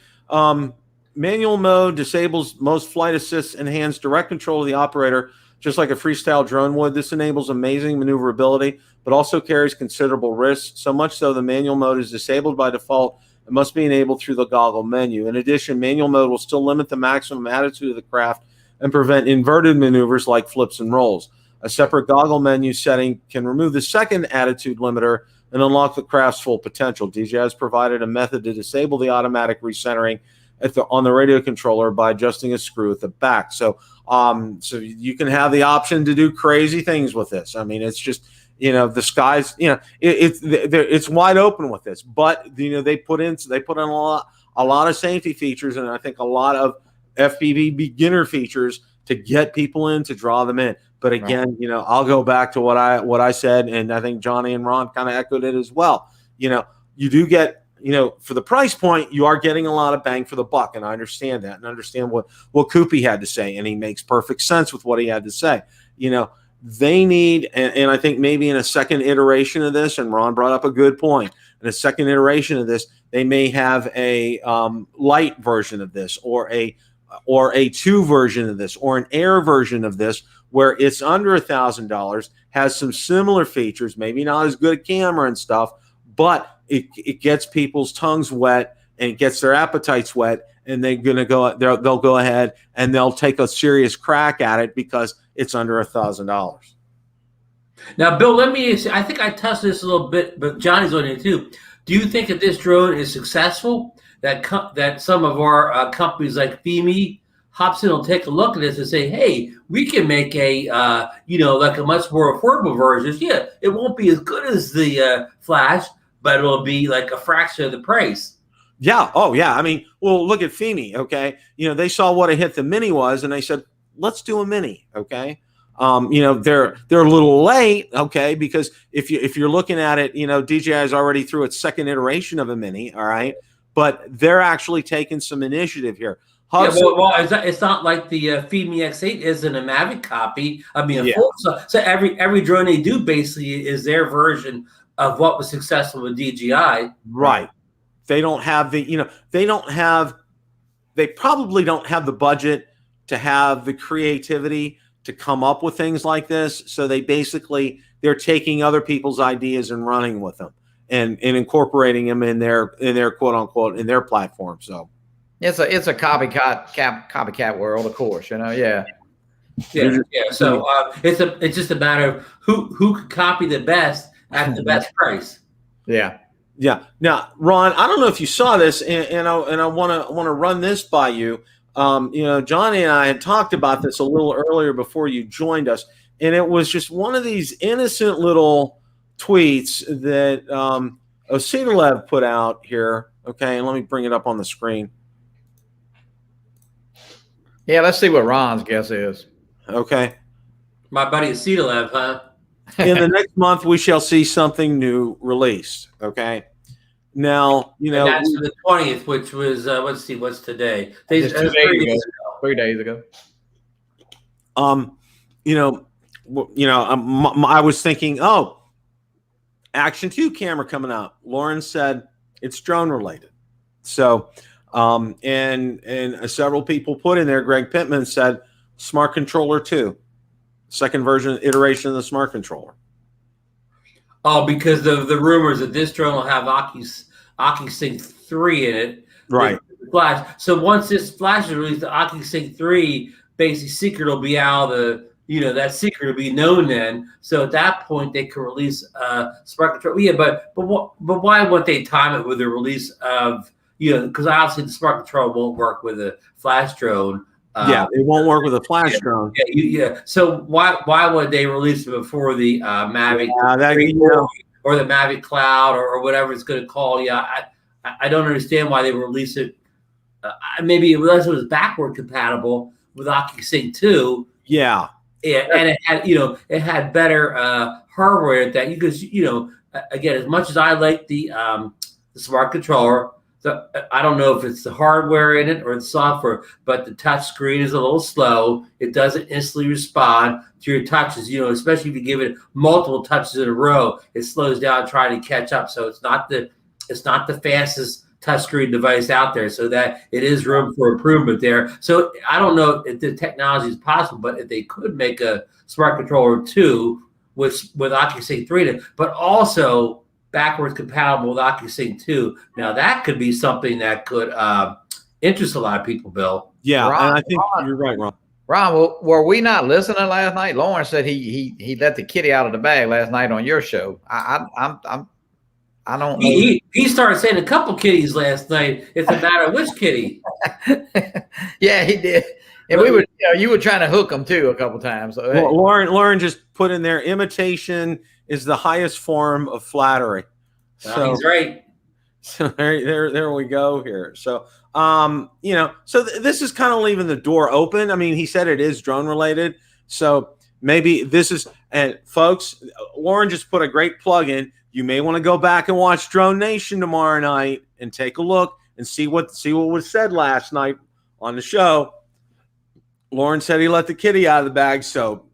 manual mode disables most flight assists and hands direct control of the operator, just like a freestyle drone would. This enables amazing maneuverability, but also carries considerable risks. So much so the manual mode is disabled by default and must be enabled through the goggle menu. In addition, manual mode will still limit the maximum attitude of the craft and prevent inverted maneuvers like flips and rolls. A separate goggle menu setting can remove the second attitude limiter and unlock the craft's full potential. DJI has provided a method to disable the automatic recentering on the radio controller by adjusting a screw at the back. So you can have the option to do crazy things with this. I mean, it's just, the skies, it's wide open with this, but they put in a lot of safety features, and I think a lot of FPV beginner features to get people in, to draw them in. But again, right. I'll go back to what I said, and I think Johnny and Ron kind of echoed it as well. You do get, for the price point, you are getting a lot of bang for the buck, and I understand that, and understand what Koopy had to say, and he makes perfect sense with what he had to say. They need, and I think maybe in a second iteration of this, and Ron brought up a good point, in a second iteration of this, they may have a light version of this, or a 2 version of this, or an air version of this, where it's under $1,000, has some similar features, maybe not as good a camera and stuff, but it gets people's tongues wet and it gets their appetites wet, and they'll go ahead and they'll take a serious crack at it because it's under $1,000. Now, Bill, let me ask you, I think I touched this a little bit, but Johnny's on it too. Do you think that this drone is successful? That some of our companies like Fimi hops in will take a look at this and say, hey, we can make a like a much more affordable version. Yeah, it won't be as good as the Flash, but it'll be like a fraction of the price. Yeah. Oh, yeah. I mean, well, look at Fimi. Okay, they saw what a hit the Mini was, and they said, let's do a Mini. Okay. They're a little late, okay, because if you're looking at it, DJI is already through its second iteration of a Mini, all right, but they're actually taking some initiative here. It's not like the Fimi X8 isn't a Mavic copy. I mean, so every drone they do basically is their version of what was successful with DJI. Right. They don't have the, they probably don't have the budget to have the creativity to come up with things like this. So they're taking other people's ideas and running with them and incorporating them in their quote unquote in their platform. So it's a copycat world, of course, yeah. So it's just a matter of who could copy the best at the best price. Yeah. Now, Ron, I don't know if you saw this, and I want to run this by you. Johnny and I had talked about this a little earlier before you joined us, and it was just one of these innocent little tweets that Ositalev put out here. Okay, and let me bring it up on the screen. Yeah, let's see what Ron's guess is. Okay. My buddy Ositalev, huh? In the next month, we shall see something new released. Okay. Now, and that's the 20th, which was let's see, what's today? 3 days ago. I was thinking, Action 2 camera coming out. Lauren said it's drone related. So, and several people put in there. Greg Pittman said Smart Controller 2. Second version iteration of the Smart Controller. Oh, because of the rumors that this drone will have OcuSync 3 in it. Right. Flash. So once this Flash is released, the OcuSync 3 basic secret will be out of that secret will be known then. So at that point they could release Smart Controller. Yeah, but why would they time it with the release of because obviously the Smart Controller won't work with a Flash drone. It won't work with a Flash drone. Yeah. So why would they release it before the Mavic or the Mavic Cloud or whatever it's going to call? Yeah, I don't understand why they release it. Maybe unless it was backward compatible with OcuSync 2. Yeah. Yeah, and it had better hardware that you could, again, as much as I like the smart controller, I don't know if it's the hardware in it or the software, but the touch screen is a little slow. It doesn't instantly respond to your touches, especially if you give it multiple touches in a row, it slows down trying to catch up. So it's not the fastest touchscreen device out there, so that it is room for improvement there. So I don't know if the technology is possible, but if they could make a smart controller 2 with OcuSync 3, but also backwards compatible with OcuSync 2, now that could be something that could interest a lot of people, Bill. Yeah, Ron, and I think you're right, Ron. Ron, were we not listening last night? Lauren said he let the kitty out of the bag last night on your show. I don't know. He started saying a couple kitties last night. It's a matter of which kitty. Yeah, he did. And we were, you were trying to hook him too a couple times. So, hey. Well, Lauren just put in there, imitation is the highest form of flattery. So he's right. So there we go here. So so this is kind of leaving the door open. I mean, he said it is drone related, so maybe this is. And folks, Lauren just put a great plug in. You may want to go back and watch Drone Nation tomorrow night and take a look and see what was said last night on the show. Lauren said he let the kitty out of the bag, so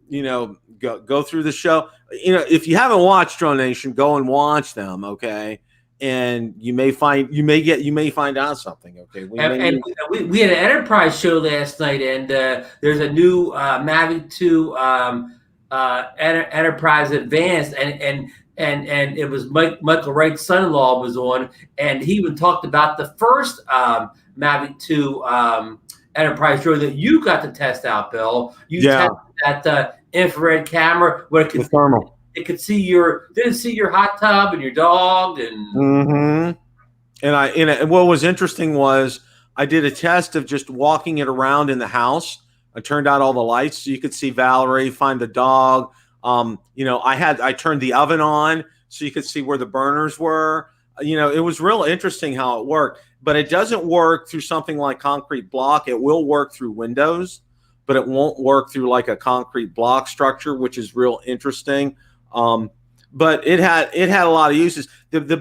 go through the show. If you haven't watched Drone Nation, go and watch them, okay? And you may find out something, okay? We had an enterprise show last night, and there's a new Mavic 2 Enterprise Advanced, and it was Michael Wright's son-in-law was on, and he even talked about the first Mavic 2 Enterprise drone that you got to test out, Bill. You tested that infrared camera where it could thermal. It could see your hot tub and your dog and. And what was interesting was I did a test of just walking it around in the house. I turned out all the lights so you could see Valerie, find the dog. I turned the oven on so you could see where the burners were. It was real interesting how it worked, but it doesn't work through something like concrete block. It will work through windows, but it won't work through like a concrete block structure, which is real interesting. But it had a lot of uses. The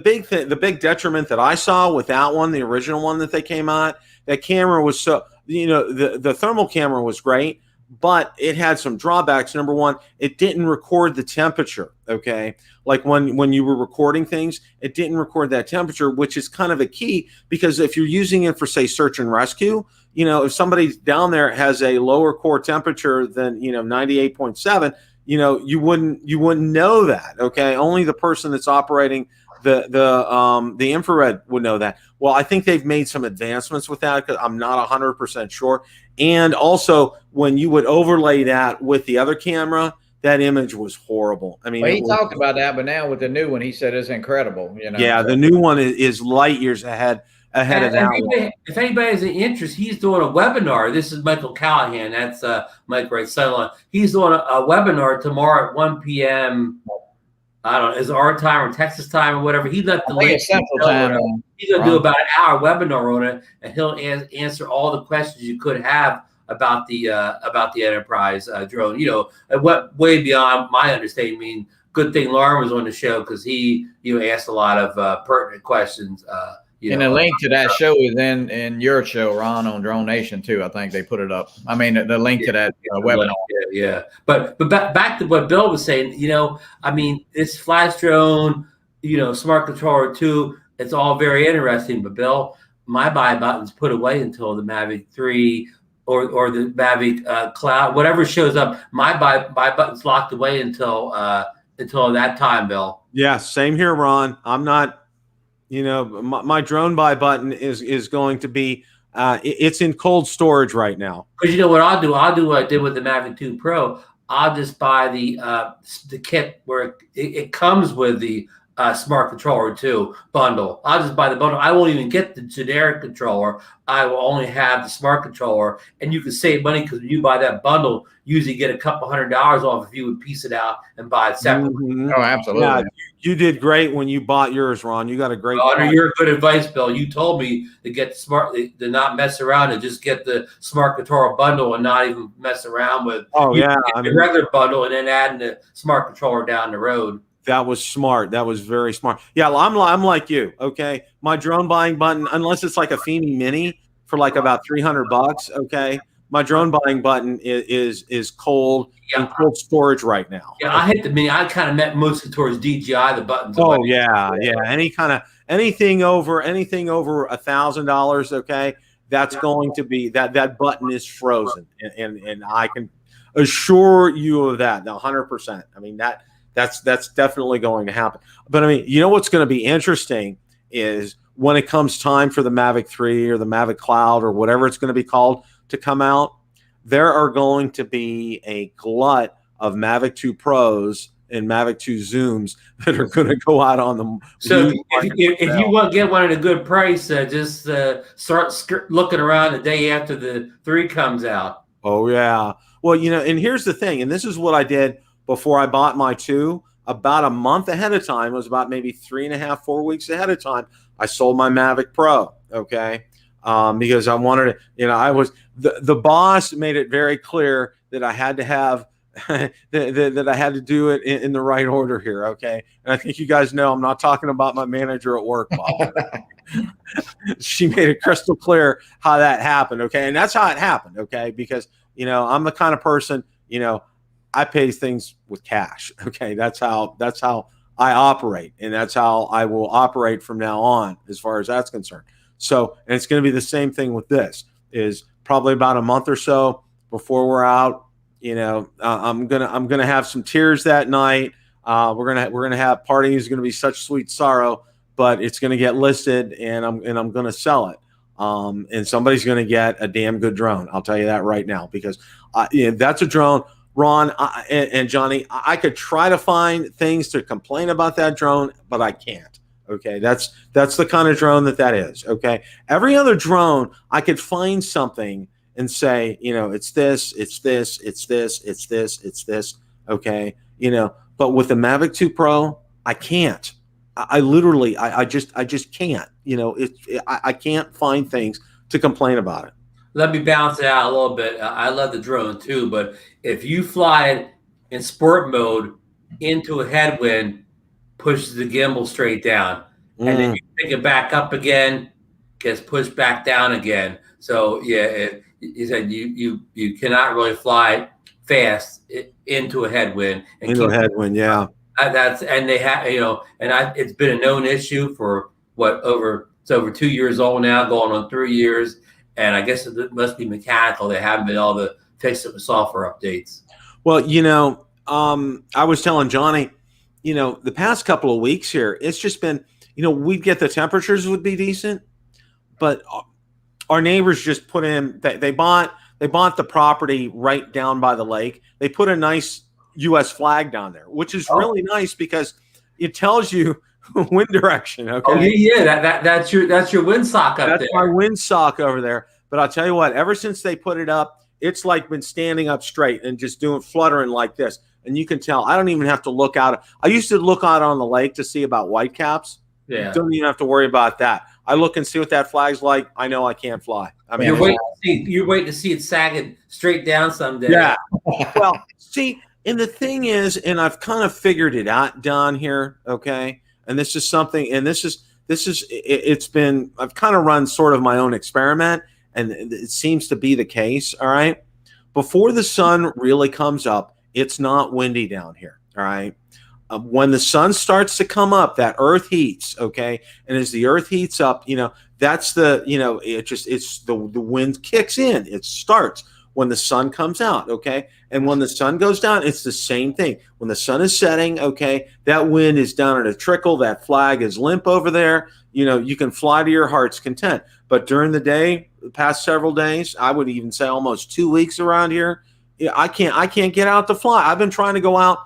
big detriment that I saw with that one, the original one that they came out, that camera was so, the thermal camera was great, but it had some drawbacks. Number one, it didn't record the temperature. Okay. Like when you were recording things, it didn't record that temperature, which is kind of a key, because if you're using it for, say, search and rescue, if somebody down there has a lower core temperature than, 98.7, you wouldn't know that. Okay. Only the person that's operating the infrared would know that. Well, I think they've made some advancements with that, because I'm not 100% sure. And also, when you would overlay that with the other camera, that image was horrible. I mean, he talked about that, but now with the new one, he said it's incredible. Yeah, the new one is light years ahead of that one. If anybody has an interest, he's doing a webinar. This is Michael Callahan. That's Mike Wright's son-in-law. He's doing a webinar tomorrow at 1 p.m. I don't know, is our time or Texas time or whatever. He left the link. Central time. He's going to do about an hour webinar on it, and he'll answer all the questions you could have about the Enterprise drone. It went way beyond my understanding. I mean, good thing Lauren was on the show, because he asked a lot of pertinent questions. And the link to that show is in your show, Ron, on Drone Nation too. I think they put it up. I mean, the link to that webinar. Yeah. But back to what Bill was saying. I mean, this flash drone, smart controller 2. It's all very interesting. But Bill, my buy button's put away until the Mavic 3 or the Mavic Cloud, whatever shows up. My buy button's locked away until that time, Bill. Yeah, same here, Ron. I'm not. My drone buy button is going to be it's in cold storage right now. Because what I'll do what I did with the Mavic 2 Pro. I'll just buy the kit where it comes with the smart controller too bundle. I'll just buy the bundle. I won't even get the generic controller. I will only have the smart controller, and you can save money because when you buy that bundle, you usually get a couple $100 off if you would piece it out and buy it separately. Mm-hmm. Oh, absolutely. Yeah, you did great when you bought yours, Ron. You got a great. Under your good advice, Bill, you told me to get the smart, to not mess around and just get the smart controller bundle and not even mess around with. Oh yeah, the regular bundle and then adding the smart controller down the road. That was smart. That was very smart. Yeah, I'm like you. Okay, my drone buying button, unless it's like a Fimi Mini for like about $300. Okay, my drone buying button is cold in cold storage right now. Yeah, I hit the Mini. I kind of met mostly towards DJI. The buttons. Oh yeah. Anything over $1,000. Okay, that's going to be that button is frozen, and I can assure you of that. 100%. I mean that's definitely going to happen. But I mean, you know what's going to be interesting is when it comes time for the Mavic 3 or the Mavic Cloud or whatever it's going to be called to come out, there are going to be a glut of Mavic 2 Pros and Mavic 2 Zooms that are going to go out on them. So if you want to get one at a good price, just start looking around the day after the 3 comes out. Oh, yeah. Well, you know, and here's the thing, and this is what I did before I bought my 2, about a month ahead of time. It was about maybe 3.5, 4 weeks ahead of time. I sold my Mavic Pro, okay, because I wanted to, you know, I was the boss made it very clear that I had to have that I had to do it in the right order here, okay. And I think you guys know I'm not talking about my manager at work, Bob. She made it crystal clear how that happened, okay, and that's how it happened, okay, because you know I'm the kind of person, you know, I pay things with cash. Okay, that's how I operate, and that's how I will operate from now on, as far as that's concerned. So, and it's going to be the same thing with this. Is probably about a month or so before we're out. You know, I'm gonna have some tears that night. We're gonna have partying is gonna be such sweet sorrow, but it's gonna get listed, and I'm gonna sell it. And somebody's gonna get a damn good drone. I'll tell you that right now, because you know, that's a drone. Ron and Johnny, I could try to find things to complain about that drone, but I can't. Okay, that's the kind of drone that is. Okay, every other drone, I could find something and say, you know, it's this. Okay, you know, but with the Mavic 2 Pro, I can't. I literally, I just can't. You know, I can't find things to complain about it. Let me bounce it out a little bit. I love the drone too, but if you fly it in sport mode into a headwind, pushes the gimbal straight down, and then you pick it back up again, gets pushed back down again. So yeah, you said you cannot really fly fast into a headwind. Into a headwind, yeah. And they have, you know, and it's been a known issue for it's over 2 years old now, going on 3 years. And I guess it must be mechanical. They haven't been able to fix it with software updates. Well, you know, I was telling Johnny, you know, the past couple of weeks here, it's just been, you know, we'd get the temperatures would be decent, but our neighbors just put in, they bought the property right down by the lake. They put a nice U.S. flag down there, which is really nice because it tells you wind direction. Okay. Oh yeah, that's your windsock up there. That's my windsock over there. But I'll tell you what, ever since they put it up, it's like been standing up straight and just fluttering like this. And you can tell. I don't even have to look out. I used to look out on the lake to see about whitecaps. Yeah. Don't even have to worry about that. I look and see what that flag's like. I know I can't fly. I mean, you're waiting to see it sagging straight down someday. Yeah. Well, see, and the thing is, and I've kind of figured it out down here. Okay. And this is something, and it's been, I've kind of run sort of my own experiment, and it seems to be the case. All right. Before the sun really comes up, it's not windy down here. All right. When the sun starts to come up, that earth heats. Okay. And as the earth heats up, you know, that's the, you know, it's the wind kicks in. It starts when the sun comes out, okay? And when the sun goes down, it's the same thing. When the sun is setting, okay, that wind is down at a trickle. That flag is limp over there. You know, you can fly to your heart's content. But during the day, the past several days, I would even say almost 2 weeks around here, I can't get out to fly. I've been trying to go out.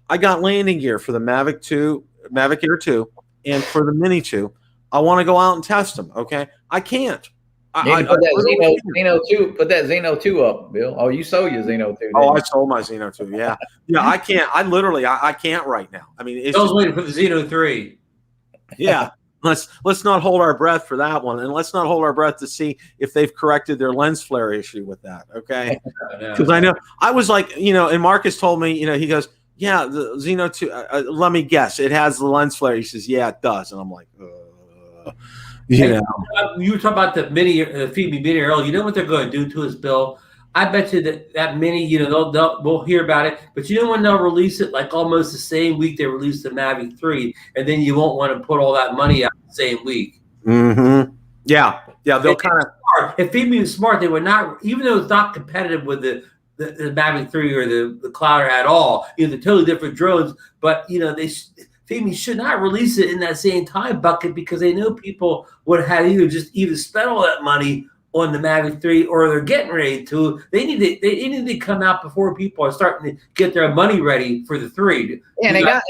I got landing gear for the Mavic 2 Mavic Air 2 and for the Mini 2, I want to go out and test them. Okay, I can't. Put that Xeno 2. Put that Xeno 2 up, Bill. Oh, you sold your Xeno 2. Oh, I sold my Xeno 2. Yeah, yeah. I can't. I literally, I can't right now. I mean, it's I was waiting for the Xeno 3. Yeah. Let's not hold our breath for that one, and let's not hold our breath to see if they've corrected their lens flare issue with that. Okay, because I know I was like, and Marcus told me, he goes, yeah, the Xeno 2. Let me guess, it has the lens flare. He says, yeah, it does, and I'm like, you were talking about the Mini, the Fimi Mini earlier. You know what they're going to do to us, Bill? I bet you that Mini, we'll hear about it, but when they'll release it, like almost the same week they released the Mavic 3, and then you won't want to put all that money out the same week. Mm-hmm. Yeah, they'll kind of. If Fimi was smart, they would not, even though it's not competitive with the Mavic 3 or the Clouder at all. They're totally different drones, but Fimi should not release it in that same time bucket because they know people would have either spent all that money on the Mavic 3 or they're getting ready to. They need to come out before people are starting to get their money ready for the 3. Yeah,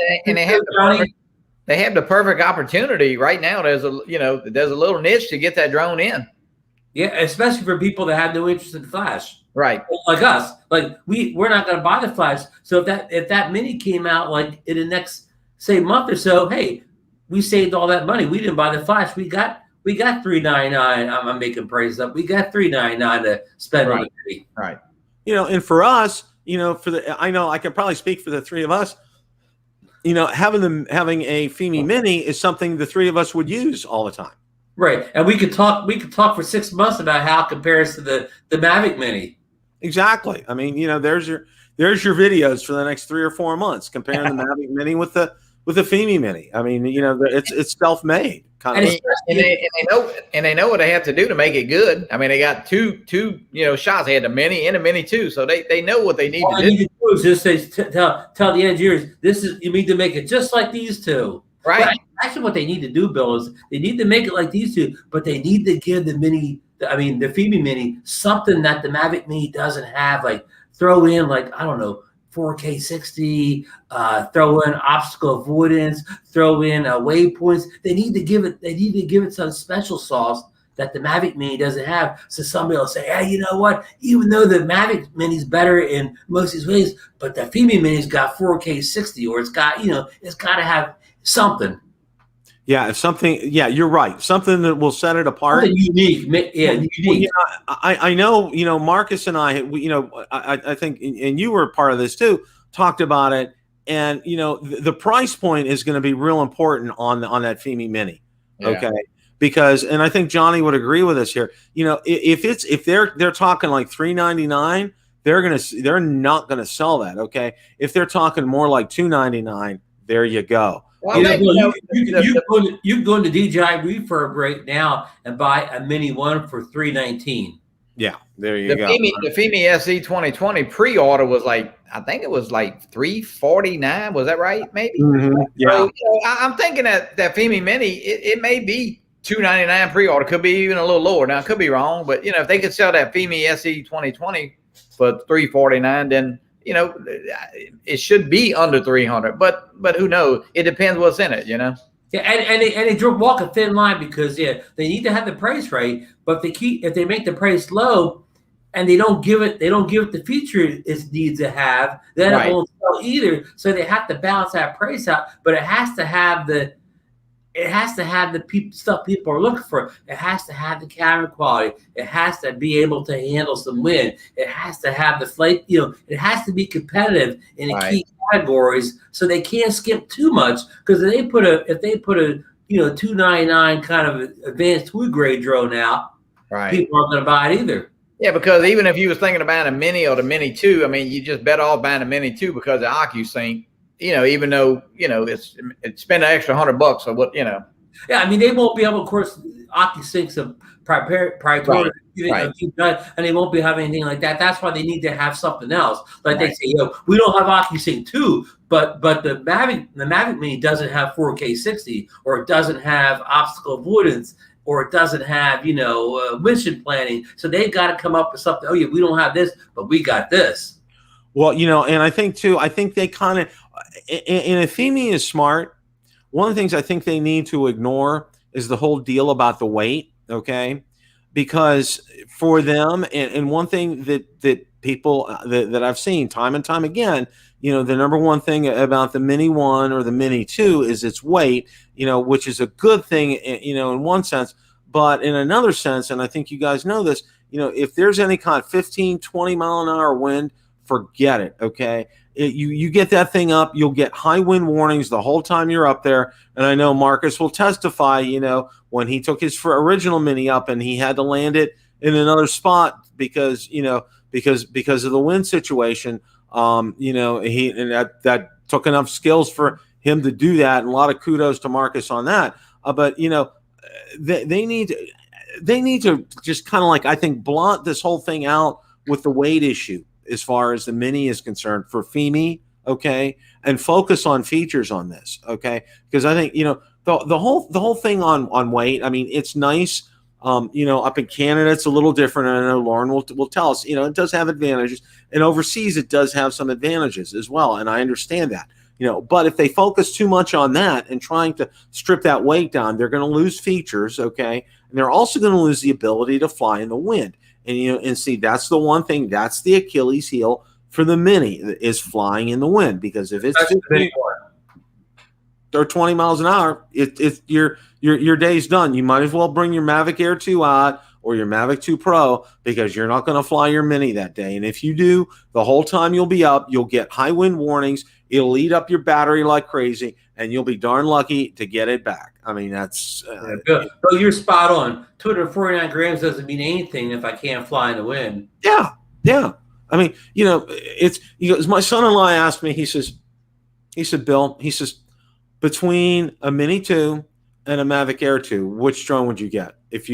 they have the perfect opportunity right now. There's a little niche to get that drone in. Yeah, especially for people that have no interest in flash. Right. Like us. Like we're not going to buy the flash. So if that Mini came out like in the next say month or so, hey, we saved all that money. We didn't buy the flash. We got $399. I'm making prices up. We got $399 to spend on the Mini. Right. And for us, I know I can probably speak for the three of us. Having a Fimi Mini is something the three of us would use all the time. Right. And we could talk for 6 months about how it compares to the Mavic Mini. Exactly. I mean, there's your videos for the next 3 or 4 months comparing the Mavic Mini with the Fimi Mini. I mean, it's self-made kind of. And they know what they have to do to make it good. I mean, they got two shots. They had the Mini and the Mini 2, so they know what they need to do. Need to do is just say, tell the engineers, you need to make it just like these two. Right. But actually, what they need to do, Bill, is they need to make it like these two, but they need to give the Fimi Mini something that the Mavic Mini doesn't have. Like throw in, like, I don't know, 4K 60, throw in obstacle avoidance, throw in waypoints. They need to give it some special sauce that the Mavic Mini doesn't have. So somebody will say, hey, you know what? Even though the Mavic Mini's better in most of these ways, but the Fimi Mini's got 4K 60, or it's got to have something. Yeah, you're right. Something that will set it apart. Something unique. Yeah, unique. Well, I know, Marcus and I, I think, and you were part of this too, talked about it. And, the price point is going to be real important on that Fimi Mini. Yeah. Okay. Because, and I think Johnny would agree with us here, if they're talking like $399, they're not going to sell that. Okay. If they're talking more like $299, there you go. Well, you can go into DJI Refurb right now and buy a Mini 1 for $319. Yeah, there you go. The Fimi SE 2020 pre-order was like, I think it was like $349. Was that right? Maybe. Mm-hmm. Yeah. So, I'm thinking that Fimi Mini, it may be $299 pre-order. Could be even a little lower. Now, I could be wrong, but if they could sell that Fimi SE 2020 for $349, then it should be under 300, but who knows? It depends what's in it, Yeah, and they walk a thin line because they need to have the price right, but if they make the price low and they don't give it the feature it needs to have, then it won't sell either. So they have to balance that price out, but it has to have the stuff people are looking for. It has to have the camera quality. It has to be able to handle some wind. It has to have the flight. It has to be competitive in the key categories. So they can't skip too much, because if they put a $299 kind of advanced food grade drone out, people aren't going to buy it either. Yeah, because even if you was thinking about a Mini or the Mini 2, I mean, you just better off buying a Mini 2 because of OcuSync. Even though, it's spend an extra $100 or what, Yeah, I mean, they won't be able, of course, OcuSync's a proprietary, and they won't be having anything like that. That's why they need to have something else. Like they say, we don't have OcuSync 2, but the Mavic Mini doesn't have 4K 60, or it doesn't have obstacle avoidance, or it doesn't have, mission planning. So they've got to come up with something. Oh yeah, we don't have this, but we got this. Well, and I think they kind of, and if Fimi is smart, one of the things I think they need to ignore is the whole deal about the weight. Okay. Because for them, and one thing that people that I've seen time and time again, the number one thing about the Mini 1 or the Mini 2 is its weight, which is a good thing, in one sense, but in another sense, and I think you guys know this, if there's any kind of 15, 20 mile an hour wind, forget it. Okay. You get that thing up, you'll get high wind warnings the whole time you're up there. And I know Marcus will testify, when he took his original Mini up and he had to land it in another spot because of the wind situation, that took enough skills for him to do that. And a lot of kudos to Marcus on that. But they need to just kind of like, I think, blunt this whole thing out with the weight issue as far as the Mini is concerned for Fimi, okay, and focus on features on this, okay, because I think the whole thing on weight. I mean, it's nice, up in Canada it's a little different. And I know Lauren will tell us, it does have advantages, and overseas it does have some advantages as well, and I understand that, but if they focus too much on that and trying to strip that weight down, they're going to lose features, okay, and they're also going to lose the ability to fly in the wind. And and see, that's the one thing, that's the Achilles heel for the Mini, is flying in the wind. Because if it's 15 or 20 miles an hour, it's your day's done. You might as well bring your Mavic Air 2 out or your Mavic 2 Pro, because you're not going to fly your Mini that day. And if you do, the whole time you'll be up, you'll get high wind warnings. It'll eat up your battery like crazy, and you'll be darn lucky to get it back. I mean, that's good. So you're spot on. 249 grams doesn't mean anything if I can't fly in the wind. Yeah. I mean, my son-in-law asked me, he said, Bill, between a Mini 2 and a Mavic Air 2, which drone would you get if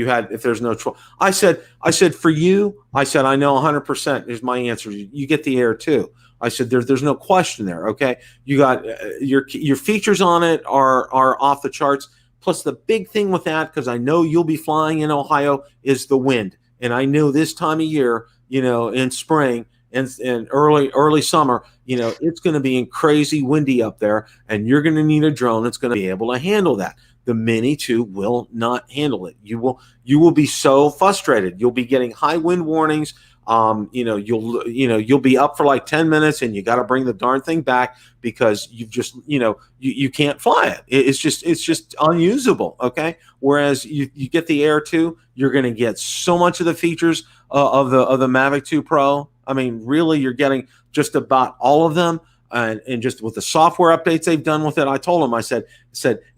there's no choice? I said, for you, I know 100% is my answer. You get the Air 2. I said, there's no question there. Okay. You got your features on it are off the charts. Plus the big thing with that, because I know you'll be flying in Ohio, is the wind. And I know this time of year, in spring and early summer, it's going to be crazy windy up there, and you're going to need a drone that's going to be able to handle that. The Mini 2 will not handle it. You will be so frustrated. You'll be getting high wind warnings. You'll be up for like 10 minutes and you got to bring the darn thing back because you've just, you can't fly it. It's just unusable. Okay. Whereas you get the Air 2, you're going to get so much of the features of the Mavic 2 Pro. I mean, really, you're getting just about all of them. And just with the software updates they've done with it, I told them, I said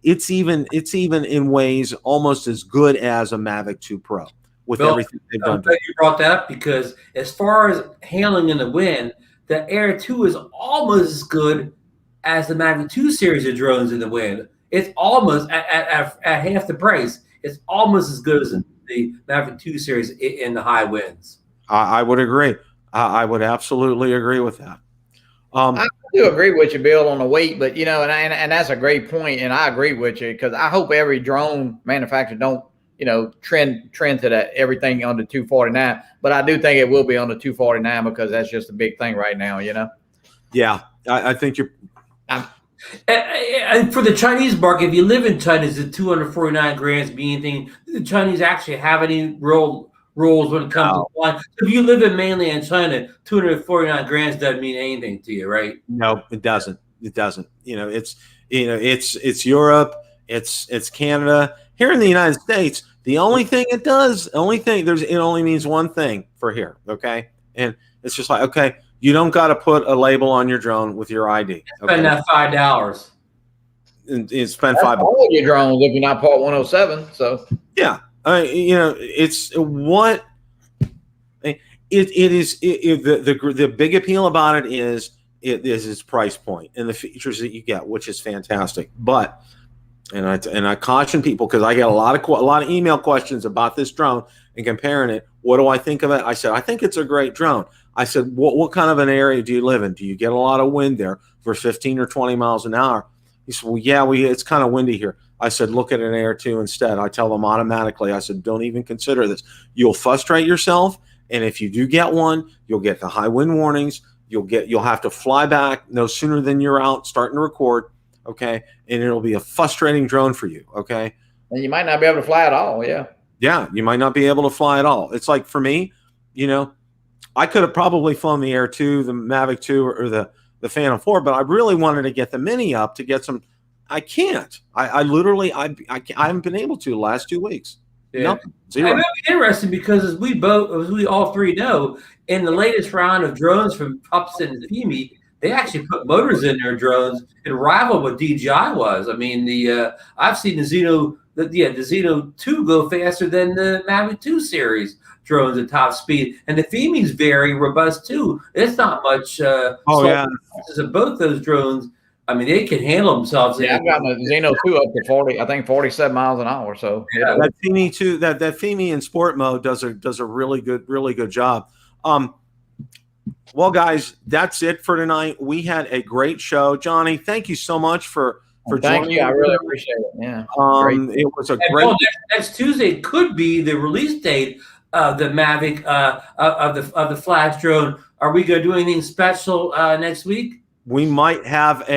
it's even in ways almost as good as a Mavic 2 Pro. With everything they've done. You brought that up because as far as handling in the wind, the Air 2 is almost as good as the Mavic 2 series of drones in the wind. It's almost at half the price. It's almost as good as the Mavic 2 series in the high winds. I would agree. I would absolutely agree with that. I do agree with you, Bill, on the weight, but and that's a great point, and I agree with you because I hope every drone manufacturer don't trend to that everything under 249, but I do think it will be under 249 because that's just a big thing right now. Yeah, I think you're. And for the Chinese market, if you live in China, is it 249 grams mean anything? Do the Chinese actually have any real rules when it comes to flying? If you live in mainland China, 249 grams doesn't mean anything to you, right? No, it doesn't. It doesn't. It's Europe, it's Canada. Here in the United States, it only means one thing for here. Okay, and it's just like, okay, you don't got to put a label on your drone with your ID. Okay? Spend that $5. And spend $5. All your drones if you're not part 107. So yeah. It's what it is. The big appeal about it is its price point and the features that you get, which is fantastic. But and I caution people because I get a lot of email questions about this drone and comparing it. What do I think of it? I said I think it's a great drone. I said what kind of an area do you live in? Do you get a lot of wind there for 15 or 20 miles an hour? He said, well, yeah, it's kind of windy here. I said, look at an Air 2 instead. I tell them automatically. I said, don't even consider this. You'll frustrate yourself, and if you do get one, you'll get the high wind warnings. You'll have to fly back no sooner than you're out starting to record. okay, and it'll be a frustrating drone for you, okay. And you might not be able to fly at all. Yeah. Yeah, you might not be able to fly at all. It's like for me, you know, I could have probably flown the Air 2, the Mavic 2, or the Phantom 4, but I really wanted to get the Mini up to get some. I can't. I literally I haven't been able to the last 2 weeks. Yeah. Nothing. Zero. It would be interesting because as we all three know, in the latest round of drones from Upson and Fimi, they actually put motors in their drones and rival what DJI was. I mean, I've seen the Xeno 2 go faster than the Mavic 2 series drones at top speed, and the Fimi's very robust too. It's not much. Of both those drones. I mean, they can handle themselves. Yeah, I've got the Xeno 2 up to 40, I think 47 miles an hour. So yeah, that Fimi too, that Fimi in sport mode does a really good job. Well, guys, that's it for tonight. We had a great show. Johnny, thank you so much for thank joining. You. I really appreciate it. Yeah. It was a great. Well, next Tuesday could be the release date of the Mavic of the Flash drone. Are we going to do anything special next week? We might have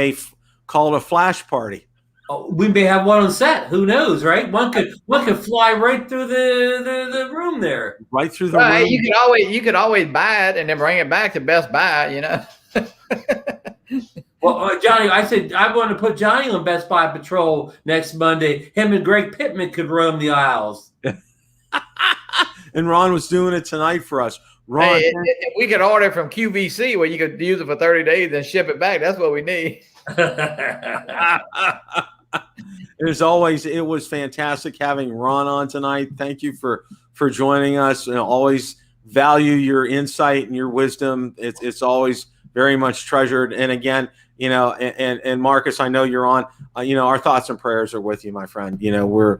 call it a flash party. Oh, we may have one on set. Who knows, right? One could fly right through the room there. Right through the room. You could always buy it and then bring it back to Best Buy, you know. Well, Johnny, I said I want to put Johnny on Best Buy Patrol next Monday. Him and Greg Pittman could roam the aisles. And Ron was doing it tonight for us. Ron, hey, if we could order from QVC where you could use it for 30 days and ship it back, that's what we need. As always, it was fantastic having Ron on tonight. Thank you for joining us. And always value your insight and your wisdom. It's always very much treasured. And again, you know, and Marcus, I know you're on. You know, our thoughts and prayers are with you, my friend. You know, we're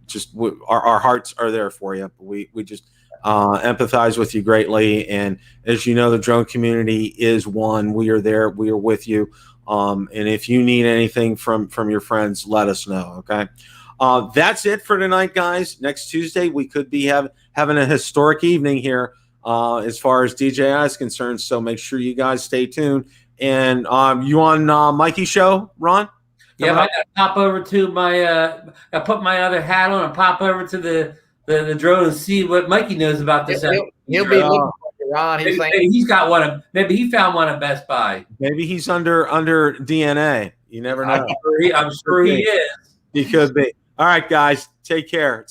just our hearts are there for you. We just empathize with you greatly, and as you know, the drone community is one. We are there. We are with you. And if you need anything from your friends, let us know. Okay. That's it for tonight, guys. Next Tuesday, we could be having a historic evening here as far as DJI is concerned. So make sure you guys stay tuned. And you on Mikey's show, Ron? Yeah, I got to pop over to my. I put my other hat on and pop over to the drone and see what Mikey knows about this. He'll be looking for you, Ron. Maybe he's got one. Maybe he found one at Best Buy. Maybe he's under DNA. You never know. I'm sure he is. He could be. All right, guys. Take care.